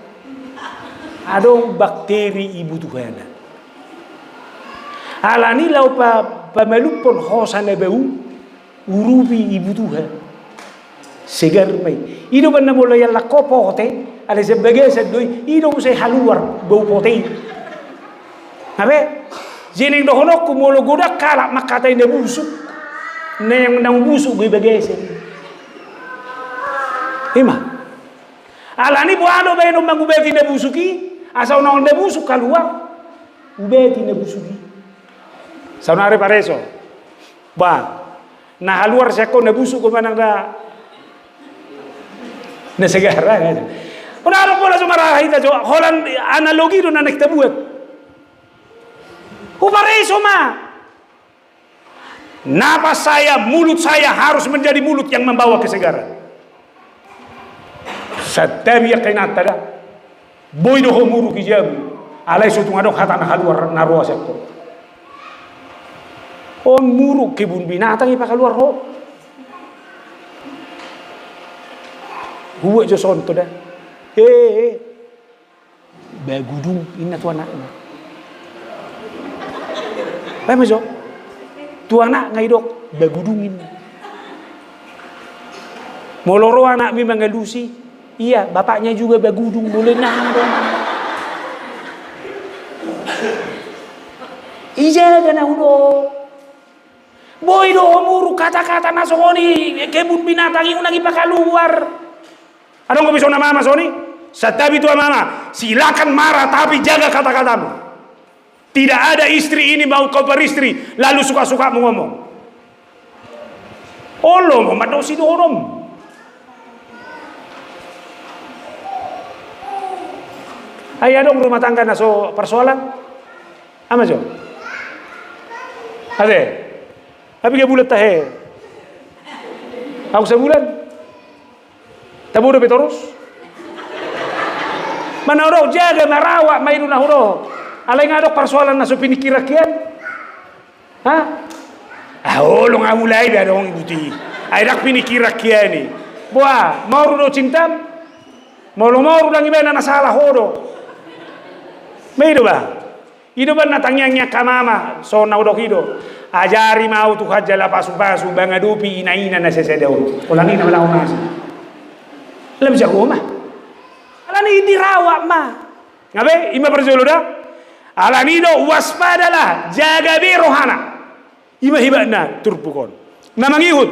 Adong bakteri ibu Tuhan. Alani lau pamelupon hosana bau urubi ibu Tuhan. Segar mai. Ido ban namo yang lakopo te, ale sebagai sedoi ido se haluar bau pote. Abe, jeneng dohonok kumolo goda kala makata ina busuk. Na yang nang busuk bagai sen. Ima. Alani buano ba ino mangubeti na busuki? Asal nong de busuk keluar, ubeti na busuki. Saunare pareso, ba, nah luar seko na busuk ko manang da, na segara kan. Unaro pola sumarah ita jo, holan analogi do na nektabuat. Upareso ma. Napas saya, mulut saya harus menjadi mulut yang membawa kesegaran. Satabi yakinata dah. Boy do homuru kijabu alay sutung adok hatan haluar narua sektor on muru kebun binatang ipa keluar ho huwa jo sonto dah bagudung inna tu anaknya apa jo tu anak ngai dok bagudungin moloro anak mi mangalusi. Iya, bapaknya juga bagudung boleh nah dong. Ija gana udo. Boy do muru kata-kata nasoni kebun binatang ieu lagi bakal keluar. Ada nggak bisa nama Sony? Satabi tua mama, silakan marah tapi jaga kata-katamu. Tidak ada istri ini mau kau beristri lalu suka-suka mau ngomong. Olo mau madosi dorom. Ayah dong rumah tangga naso persoalan, ama jo, ada, tapi ke bulat tahe, aku sebulan, tabu udah betorus, Manaro jaga marawak maidu nahuro. Alay nga dok persoalan na so pinikirakian. Ha? Ulong amulay da dong buti. Ay dak pinikirakian ni. Buah, mau do cintam. Mau lang iba na nasalah hodo. Maidu ba? Ido ba natangyangnya kamama so naudok ido. Ajari mau tu hajala pasu-pasu bangadupi ina-ina na sesedau. Ulangi na wala umas. Alam siya ko ma. Alani dirawak ma. Ngabe ima perjolo dah. Alani do waspadalah jaga bi rohana. Ima hibana turpukon. Namangihut.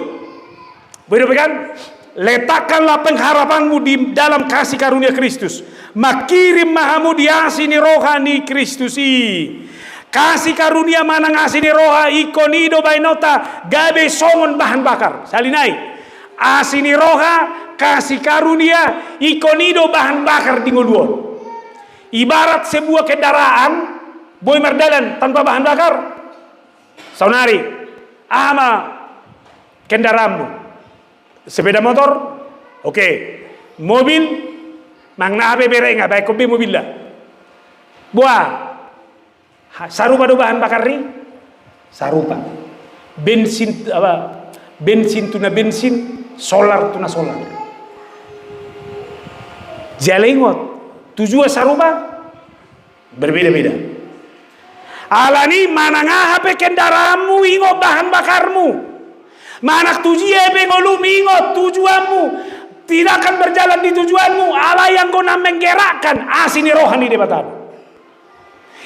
Berpegang letakkanlah pengharapanmu di dalam kasih karunia Kristus. Makirim mahamu diasini rohani Kristusi. Kasih karunia mana ngasini roha ikonido bainota gabe songon bahan bakar. Salinai. Asini roha kasih karunia ikonido bahan bakar di nguluon. Ibarat sebuah kendaraan boy merdalan tanpa bahan bakar. Saunari, ama kendaraanmu. Sepeda motor, oke. Mobil, mangna abe bere nga baik kopi mobil lah. Buah, sarupa do bahan bakar ri, sarupa. Bensin apa? Bensin tuna bensin, solar tuna solar. Jalengot, tujuan sarupa berbeda-beda. Alani mana ngahape kendaraanmu ingo bahan bakarmu. Manak tujie bengolu mingot tujuanmu tidak akan berjalan di tujuanmu. Allah yang kau menggerakkan asini rohani debatan.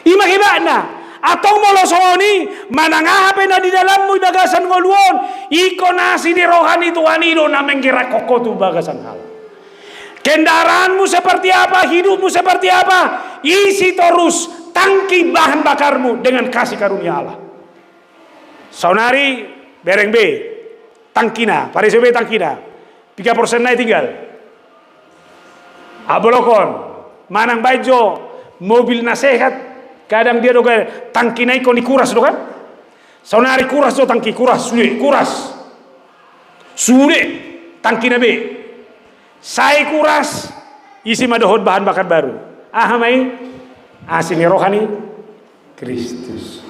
Ima hibana atau molosoni mana ngahape na di dalammu bagasan ngoluon ikon asini rohani Tuhan itu na menggerak koko tu bagasan hal. Kendaraanmu seperti apa, hidupmu seperti apa, isi terus tangki bahan bakarmu dengan kasih karunia Allah. Saunari bereng B tangkina, parisebe tangkina 3% naik tinggal abolokon manang baijo mobil nasehat kadang dia doga tangkina ikon dikuras do kan saunari kuras do tangki kuras sude tangkina B saya kuras isi madohon bahan bakar baru ahamai asini rohani Kristus.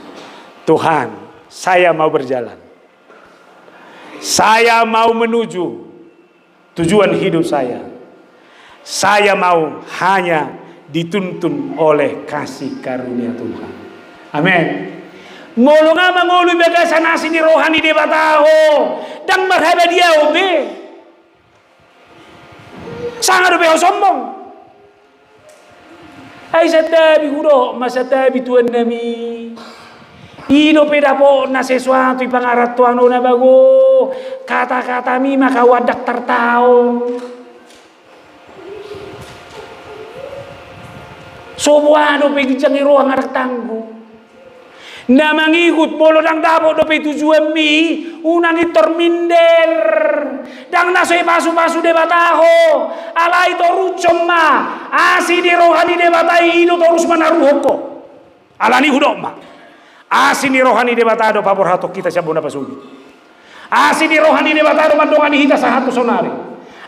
Tuhan, saya mau berjalan. Saya mau menuju tujuan hidup saya. Saya mau hanya dituntun oleh kasih karunia Tuhan. Amin. Molo nga mangolo bagasan asini rohani de bataho dang marhaba dia obe. Sangat obe sombong. Ay satabi huro masatabi tuan nami. Ino peda po na sesuatu ipangaratuan na bago kata-kata mi makawadak tertao. Sobuano pegijang iro ang arak tanggo. Na mangigut bolo dang dabo do pe tujuan mi unang itorminder. Dang nasoy pasu-pasu de bataho. Alay to rucom ma. Asi di rohani de batai ino terus manaruhoko. Alani hudok ma. Asini rohani de batado pabor hato kita sabuna pasugi. Asini rohani de batado mandongani hita sahatu sonari.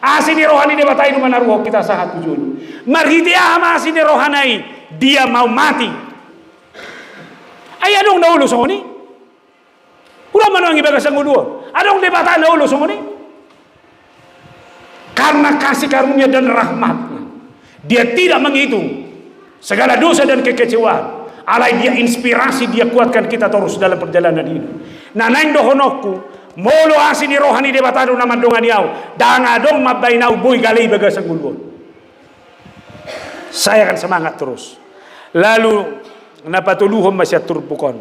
Asini rohani de batai manaruho kita sahatu jun. Marhitia ama asini rohanai dia mau mati. Ay adong naulo songoni. Udah mana ngi bagasang ulo. Adong de batado naulo songoni. Karena kasih karunia dan rahmatnya, dia tidak menghitung segala dosa dan kekecewaan. Alai dia inspirasi, dia kuatkan kita terus dalam perjalanan ini. Nah naing dohonokku molo asini rohani de batado na mandongan yau danga dong mabainau boy galei bagasang ulun. Saya akan semangat terus. Lalu napatuluhum masyatur pukon.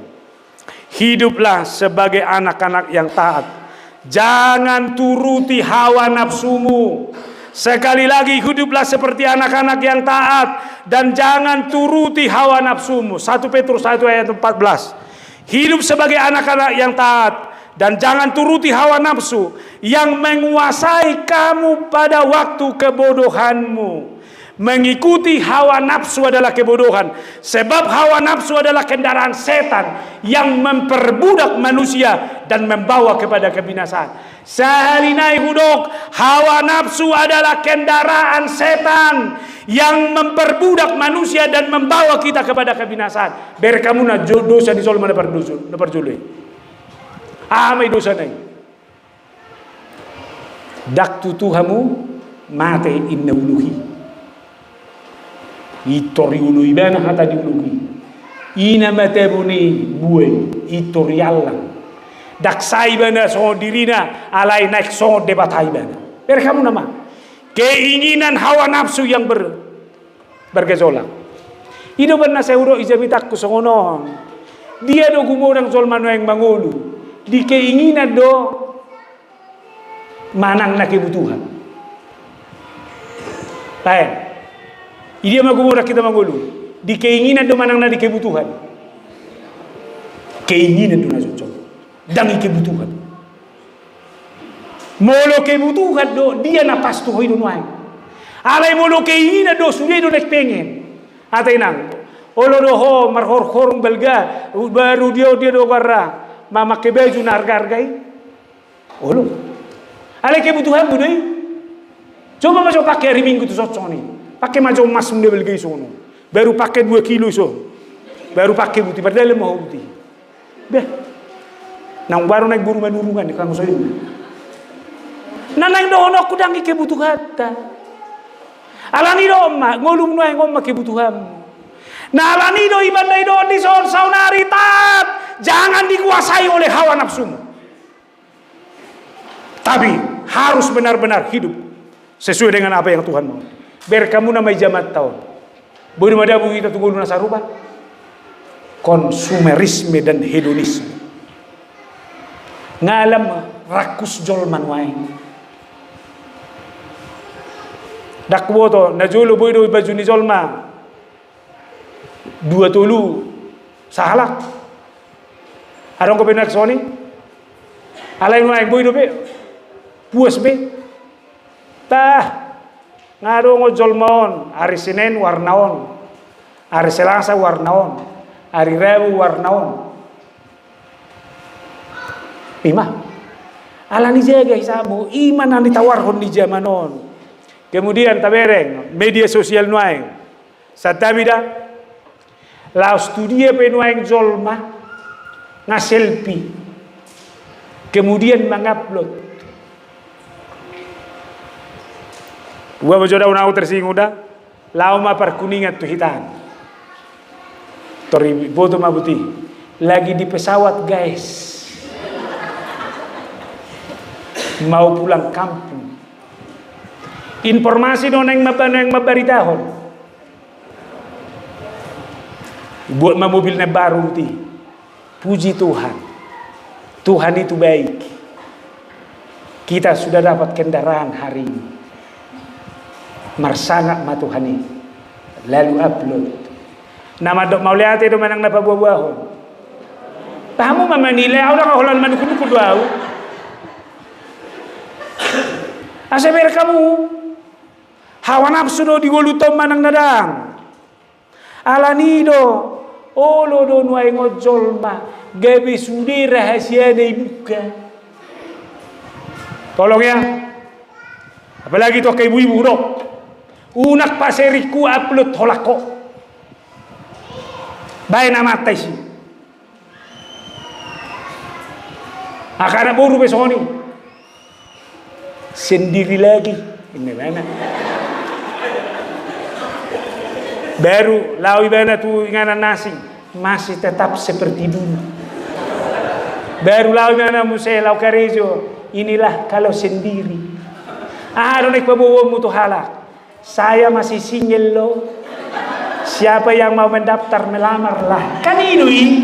Hiduplah sebagai anak-anak yang taat. Jangan turuti hawa nafsumu. Sekali lagi hiduplah seperti anak-anak yang taat dan jangan turuti hawa nafsumu. 1 Petrus 1 ayat 14. Hidup sebagai anak-anak yang taat dan jangan turuti hawa nafsu yang menguasai kamu pada waktu kebodohanmu. Mengikuti hawa nafsu adalah kebodohan. Sebab hawa nafsu adalah kendaraan setan yang memperbudak manusia dan membawa kepada kebinasaan. Sahalinai hudok, hawa nafsu adalah kendaraan setan yang memperbudak manusia dan membawa kita kepada kebinasaan. Berkamu na dosa di solma na perjuli. Amai dosa nai. Dak tutuhamu mate inna uluhi. Itori ului bana hata diuluhi. Ina matebuni buai itori allang. Dak sai bana so dirina alai naik so debatai bana. Berkamu nama. Keinginan hawa nafsu yang bergejolak. Ino benar seuro ijamitakku songonon. Dia do gumorang solmano yang mangulu. Di keinginan do manang na kebutuhan. Baik. Dia magumurah kita mangulu. Di keinginan do manang na di kebutuhan. Keinginan do na cocok. Dangi kebutuhan. Molo kebutuhan do dia na pastu hoy do nuai. Alai molo keinginan do sudah do nek pengen. Atay nang. Olo do ho marhor-horong belga baru dia do garra. Mama kebeju na harga-hargai. Olo. Alai kebutuhan budai. Coba masuk pakai hari Minggu tu soconi. Pakai macam emas dia belgai sono. Baru pakai 2 kilo so. Baru pakai buti padahal mau buti. Beh. Nang baru naik buru manurungan di kang soyo. Nanang do ono kudangi kebutuhan ta. Alani do omma ngolum no ngomma kebutuhan. Na alani do ibandai do di son saunari tat. Jangan dikuasai oleh hawa nafsumu. Tapi harus benar-benar hidup sesuai dengan apa yang Tuhan mau. Berkamu namai jamat tahun. Boleh madabu kita tunggu nasa rubah. Konsumerisme dan hedonisme. Ngalam rakus jolman wae. Dakwoto najolo boydo baju ni jolma. 2 tulu sahalak. Arong ko penak soni. Alay wae boydo be. Puas be. Tah ngarungo jolmon, hari Senin warnaon, hari Selasa warnaon, hari Rabu warnaon. Ima, alani jaga isamu, iman yang ditawarkan di zamanon. Kemudian tabereng, media sosial nuaing, satabida, lau studia penuaing jolma, ngaselfie, kemudian mengupload. Gua bajoda unau tersinggung dah. Lauma perkuningan tu hitam. Tori foto mabuti. Lagi di pesawat guys. Mau pulang kampung. Informasi dong yang mabaritahon. Buat mobilnya baru ti. Puji Tuhan. Tuhan itu baik. Kita sudah dapat kendaraan hari ini. Marsangak matuhani lalu upload nama dok mau lihat itu manang napa buah-buahon kamu memanilai orang aholan manuku doau aseber kamu hawa nafsu do digolutom manang nadang alani do olo do nuai ngojol ma gabe sudi rahasia dei buka tolong ya apalagi to kayak ibu-ibu dok unak paseriku upload holako. Baik nama taisi. Akana boru besoni. Sendiri lagi. Ini mana? Baru lawi bana tu ingana nasi masih tetap seperti dulu. Baru lawi bana musai lau karejo. Inilah kalau sendiri. Donek bawa mutu halak. Saya masih single loh. Siapa yang mau mendaftar melamar lah. Kan ini.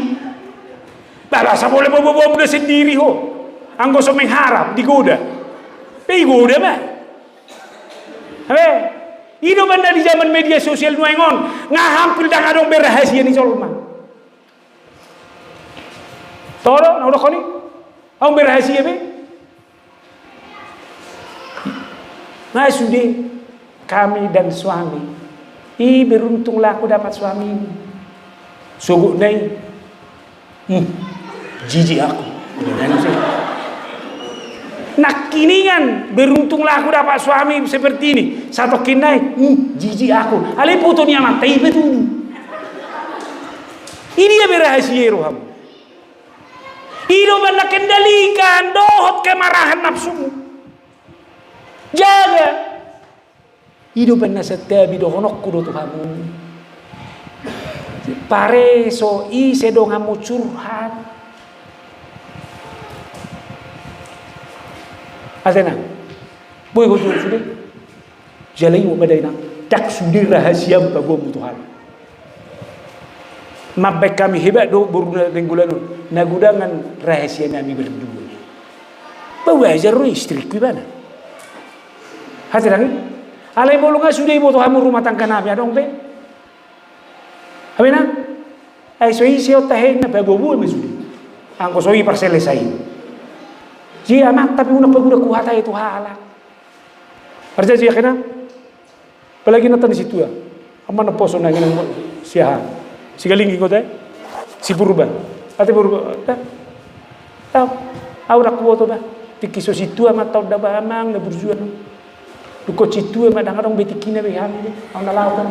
Bahasa boleh bawa muda sendiri ho. Anggo so mengharap digoda. Digoda mah. Ini benda di zaman media sosial nuengon. Ngahampil dah adong berahasia ni solma. Toro na udah koni. Ang berahasia be. Nah sudah kami dan suami Ih, beruntunglah aku dapat suami ini. Sogok nai. Jijik aku. Nak kiningan, beruntunglah aku dapat suami seperti ini. Satu kinai, jijik aku. Ale puto ni amat tai betul. Ini dia berahasia roham. Hidup anda kendalikan, dohot kemarahan nafsumu. Jaga. Hidup anda setia bidohonok kudo Tuhanmu. Pare so i sedong kamu curhat. Asena, boy ko sudah. Jalai mo badai na. Tak sudah rahasia bagomu Tuhan. Mabek kami hebat do baru denggulan nagudangan rahasia kami berdua. Bawa aja ro istriku mana? Hati lagi. Alai bolongan sudah ibu Tuhan rumah tangga kami adong be. Habis na? Ay soi siyo tahin na bagobu mesudi. Angko soi parselesai. Jia mak tapi una paguda kuhata itu halak. Percaya jia kena? Apalagi natan di situ ya. Amma na poso na nang siya. Si galingi ko tay. Si purba. Ate purba. Ta. Aura kuoto ba. Tikiso situ ama tau da ba amang na burjuan. Duko situ ama dang betikina be hamil. Ang nalaw kan.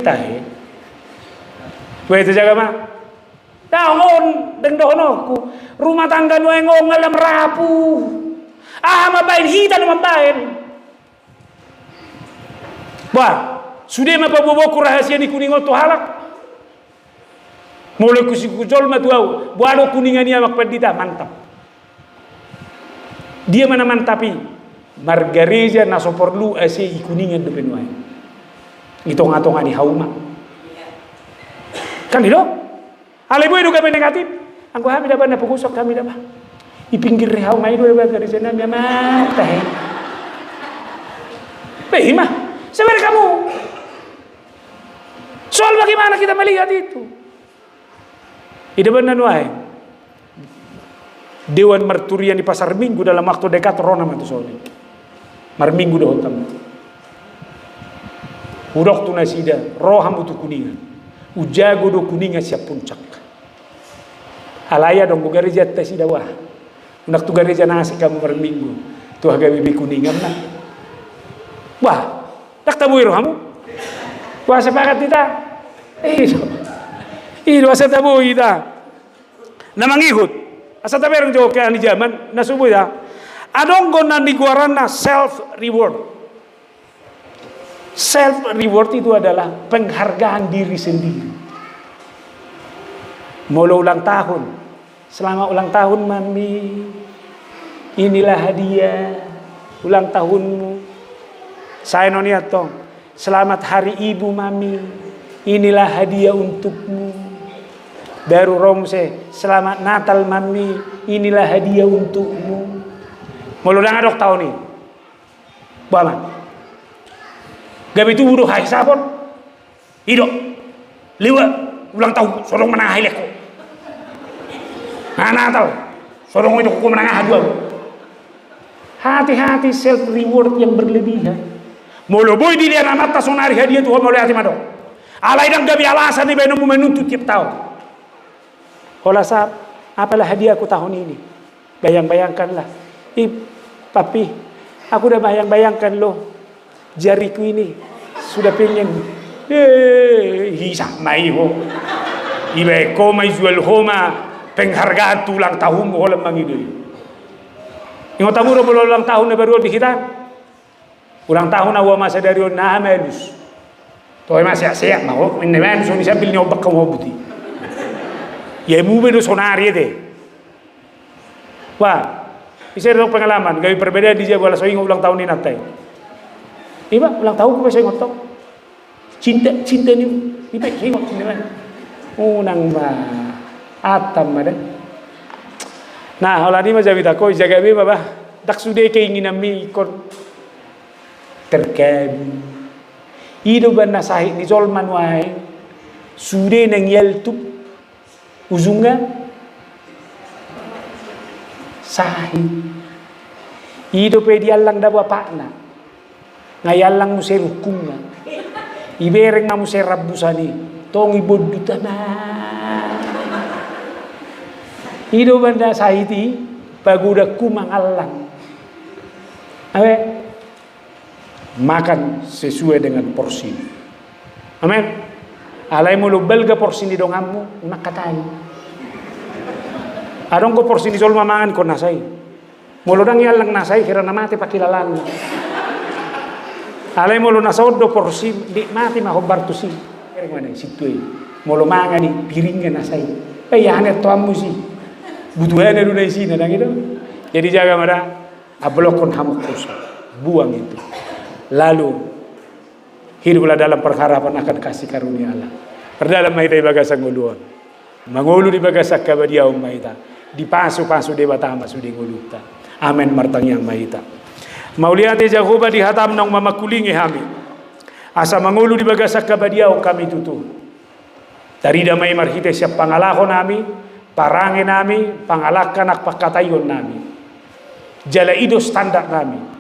Tahe. Weh itu jaga mah. Dahon deng dohono ku rumah tangga nu engong ngalam rapuh. Mabain hitan mabain. Wah, sudah mapabobo ku rahasia di kuningot tu halak. Mulai ku sikujol matuau, buado kuningan dia mak pendita mantap. Dia mana mantapi margareja naso perlu ase kuningan do benuai. Itong-atongan ni hauma. Kan hidup? Alebo itu kami negatif. Angko kami dapat na pugusok kami dapat. Ipinggir rehaw may do dapat dari sana mi mata. Behima, sebenarnya kamu. Soal bagaimana kita melihat itu? Ide benar nuai. Dewan Merturian di Pasar Minggu dalam waktu dekat rona matu soalnya. Mar Minggu dah hotam. Udok tu nasida, roham butuh kuningan. Ujago do kuningan siap puncak. Alaya dong buka gereja tes ida wah. Nak tu gereja nasi kamu per minggu. Tuh agak bibi kuningan nak. Wah, tak tahu rohamu. Wah sepakat kita. Itu asa tahu kita. Namang ikut. Asa tahu orang jauh ke ani zaman nasubu ya. Adong gonan di guarana self reward. Self reward itu adalah penghargaan diri sendiri. Mulai ulang tahun, selama ulang tahun mami, inilah hadiah ulang tahunmu. Saya noniatong, selamat hari ibu mami, inilah hadiah untukmu. Baru romse, selamat Natal mami, inilah hadiah untukmu. Mulai ulang adok tahun ini, bama. Gabi itu buruh hai sabon, hidup, liwat ulang tahun, sorong mana hai leko. Natal, sorong itu kuku menangah dua. Hati-hati self reward yang berlebihan. Molo boy dilihat amat tas sonari hadiah Tuhan mulai hati mado. Alai dang gabi alasan di benomu menuntut tiap tahun. Olah sab, apalah hadiah aku tahun ini? Bayang-bayangkanlah. Papi, aku udah bayang-bayangkan loh. Jariku ini sudah pengen. Hisap mai ho. Ibe ko mai jual homa. Penghargaan tulang tahun mo holam mangidu. Ingat tamu ro ulang tahun na baru di kita. Ulang tahun awa masa dari na amelus. Toy masih asyik mau meneman so bisa bil nyobak kamu buti. Ya mu bedo sonari deh. Wah, bisa ada pengalaman. Gawi perbedaan di Jawa so ingat ulang tahun ini natai. Iba ulang tahun ko saya ngotok. Cinta ni iba ingat cinta. Unang ba atam ada. Nah, kalau ni macam kita kau jaga be baba, tak sudah keinginan mi ikut terkabul. Hidup benda sahih ni zolman wahai. Sudah neng yeltup ujungnya sahih. Hidup dia lang dah bapak na. Ngayalang mo si hukum na. Ibereng na mo si rabusani. Tong ibodduta na. Hidup benda sahiti paguda kumang alang. Makan sesuai dengan porsi. Amin. Alay mo lubal ga porsi ni dong amu nakatay. Adong ko porsi ni sol mamangan ko nasay. Mulodang yalang nasay kira na mati pakilalan. Alay mo lo nasaod do porsi di mati mahobar tu si. Kira mana situy. Molo mangani piringnya nasay. Yanet to amu si. Butuhane do na sini nang itu. Jadi jaga mara ablokon hamuk rusak. Buang itu. Lalu hiduplah dalam pengharapan akan kasih karunia Allah. Perdalam maita ibagasa nguluan. Mangulu di bagasak kabadia maita. Di pasu-pasu dewa tama sudi nguluta. Amen martang yang maita. Mauliate Jehovah di hatam nang mamakulingi hami. Asa mangulu di bagasak kabadia kami tutu. Dari damai marhite siap pangalahon nami, parange nami, pangalakan ak pakatayon nami. Jala itu standar nami.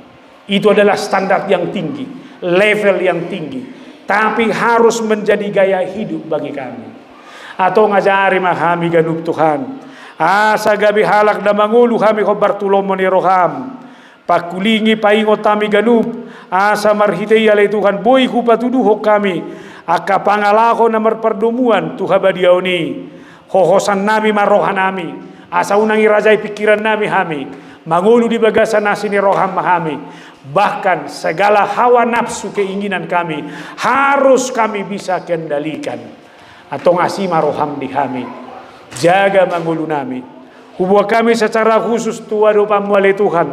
Itu adalah standar yang tinggi, level yang tinggi. Tapi harus menjadi gaya hidup bagi kami. Atau ngajari mahami ganup Tuhan. Asa gabi halak na mangulu kami khobar tulom ni roham. Pakulingi paingot kami ganup. Asa marhitei alay Tuhan boy kupatuduhok kami. Aka pangalako na marperdomuan Tuhan badiauni. Hohosan nami marohan nami. Asa unangi rajai pikiran nami hami. Mangulu di bagasan nasi ni roham mahami. Bahkan segala hawa nafsu keinginan kami harus kami bisa kendalikan. Atau ngasih maroham di kami. Jaga mangulu nami. Hubungan kami secara khusus tua doa muali Tuhan.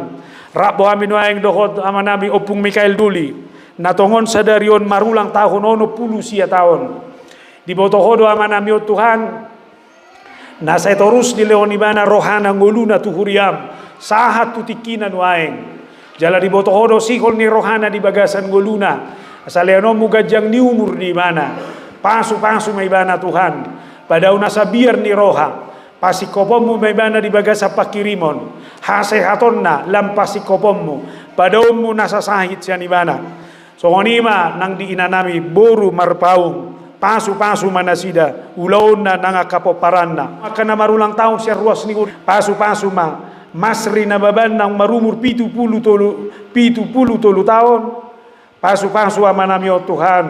Rabo amin waeng dohot ama nami opung Mikael Duli. Natongon sadarion marulang tahun ono puluh sia tahun. Di botohodo ama nami o Tuhan. Nasay torus di leonibana rohana nguluna tuhuriam. Sahat tutikinan waeng. Jala di botohodo sikol ni rohana di bagasan nguluna. Asaleano mugajang ni umur di mana. Pasu-pasu may bana Tuhan. Pada unasa biar ni roha. Pasikopomu may bana di bagasa pakirimon. Hasehaton na lampasi kopommu. Pada ummu nasa sahit siya ni bana. So ngonima nang di inanami boru marpaung. Pasu-pasu manasida. Ulaon na nangakapoparan na. Maka na marulang taon siya ruas ni pasu-pasu ma. Masri na baban nang marumur pitu pulu tolu taon. Pasu-pasu amanami o Tuhan.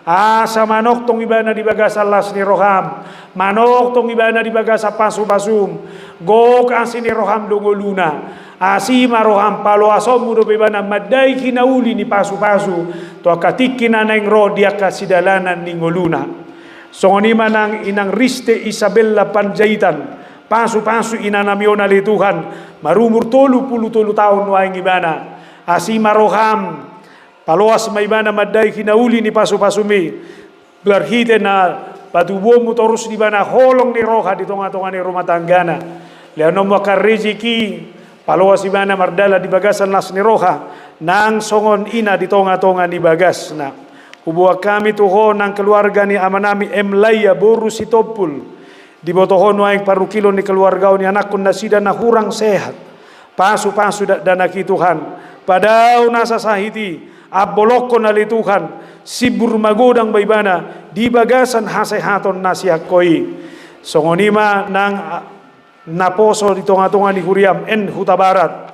Asa manok tong ibana di bagasa las ni roham. Manok tong ibana di bagasa pasu-pasum. Gok asin ni roham dongoluna. Asima roham palo asom mudo bebana madai kinauli ni pasu-pasu. To akatikin aneng ro dia kasidalanan ni ngoluna. Songoni manang inang Riste Isabella Panjaitan. Pasu-pasu inanamiona li Tuhan. Marumur pulu tahun waing ibana. Asima roham. Paloas may bana maday kinauli ni pasu-pasumi. Berhite na patubomu torus di bana holong ni roha di tonga-tonga ni rumah tanggana. Leanom wakar rezeki. Paloas di bana mardala di bagasan las ni roha. Nang songon ina di tonga-tonga ni bagas na. Hubuwa kami tuho nang keluarga ni amanami Emlaya boru si topul. Di botohon waing parukilo ni keluarga ni anak kun nasida na hurang sehat. Pasu-pasu danaki Tuhan. Padau nasa sahiti. Abolokon ali Tuhan sibur magodang baybana di bagasan hasehaton nasiakoi songonima nang naposo di tonga-tonga ni huriam en huta barat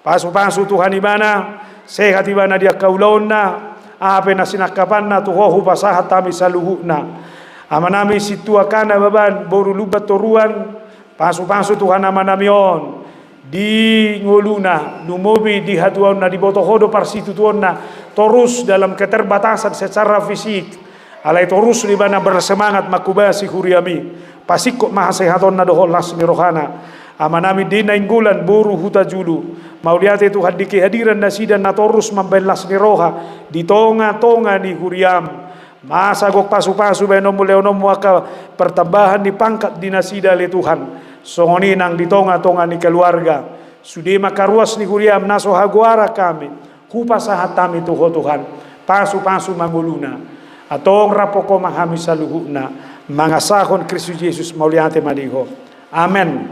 pasu-pasu Tuhan ibana sehat ibana dia kaulaon na ape na sinakapan na tuhohu pasahat tami saluhu na amanami situakana baban boru lubat toruan pasu-pasu Tuhan amanamion di ngoluna numobi di hatuan na di botohodo parsitutuan na terus dalam keterbatasan secara fisik alai terus di mana bersemangat makubasi huriami pasik kok mahasehaton na dohol las ni rohana amanami di nainggulan boru huta julu mauliate Tuhan di kehadiran nasidan na terus membelas ni roha di tonga-tonga di huriam masa gok pasu-pasu benomu leonom waka pertambahan di pangkat di nasida le Tuhan songoni nang di tonga-tonga ni keluarga sudah makaruas ni huriam naso haguara kami kupasahat kami tuho Tuhan pasu-pasu manguluna atong rapoko mahami saluhuna mangasahon Kristus Yesus mauliate maniho amen.